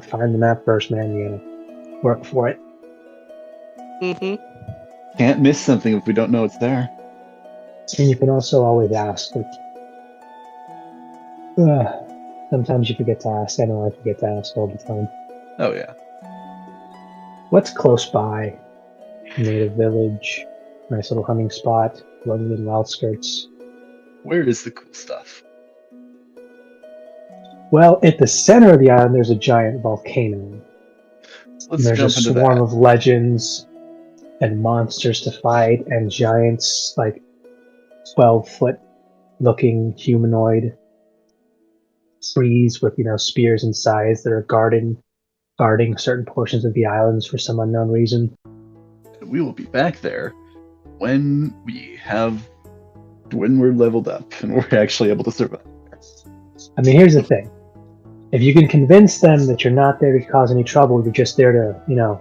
find the map first, man. You gotta work for it. mm-hmm. Can't miss something if we don't know it's there. And you can also always ask. Sometimes you forget to ask. I know I forget to ask all the time. Oh yeah. What's close by? Native village, nice little hunting spot, lovely little outskirts. Where is the cool stuff? Well, at the center of the island, there's a giant volcano. Let's There's jump a into swarm that. of legends and monsters to fight, and giants like 12-foot looking humanoid trees with spears and scythes that are guarding certain portions of the islands for some unknown reason. We will be back there when we're leveled up and we're actually able to survive. I mean, here's the thing. If you can convince them that you're not there to cause any trouble, you're just there to,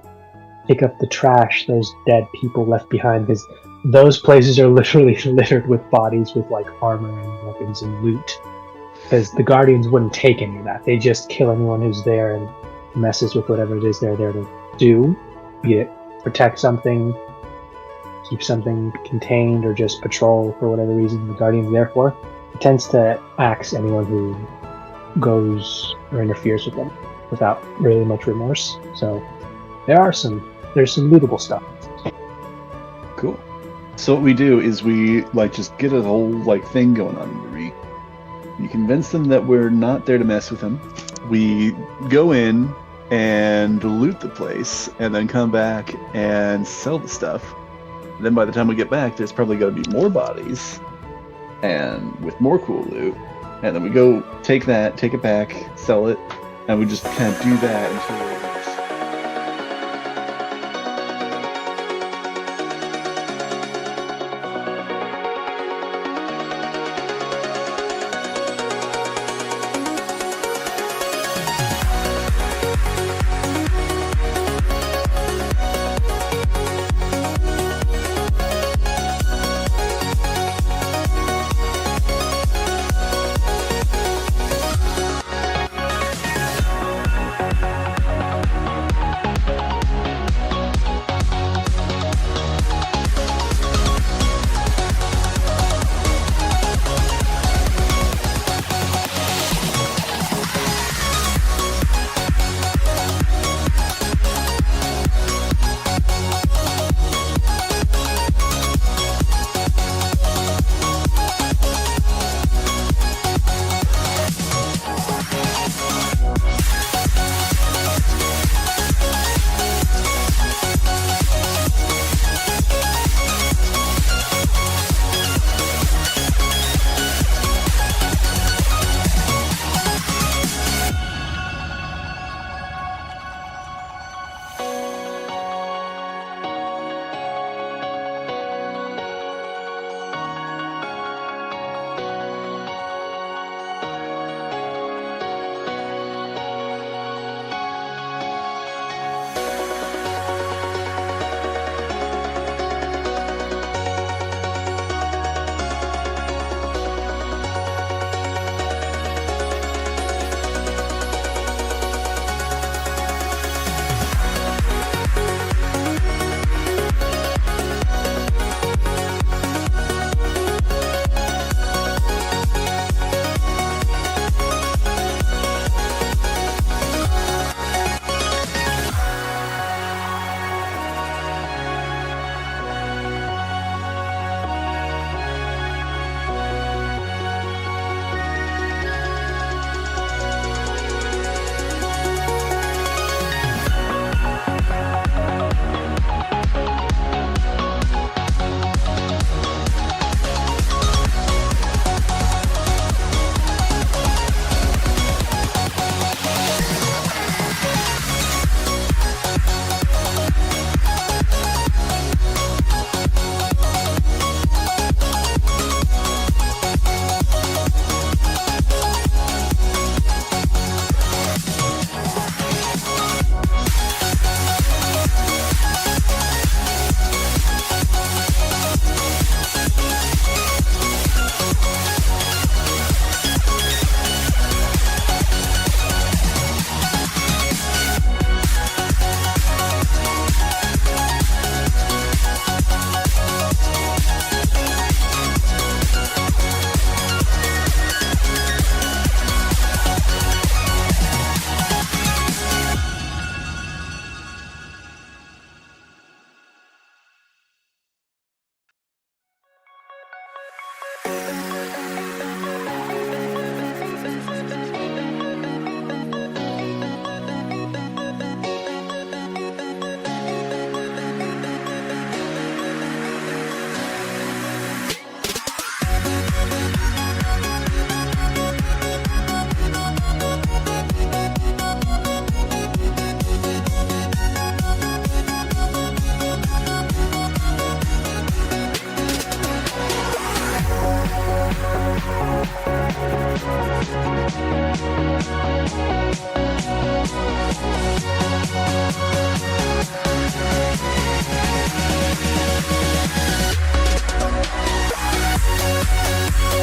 pick up the trash those dead people left behind, because those places are literally littered with bodies with like armor and weapons and loot. Because the Guardians wouldn't take any of that. They just kill anyone who's there and messes with whatever it is they're there to do. Be it protect something, keep something contained, or just patrol for whatever reason the Guardian's there for. It tends to axe anyone who goes or interferes with them without really much remorse. So there's some lootable stuff. Cool. So what we do is we like just get a whole like thing going on. We convince them that we're not there to mess with them. We go in and loot the place, and then come back and sell the stuff. And then by the time we get back, there's probably going to be more bodies, and with more cool loot. And then we go take it back, sell it, and we just kind of do that until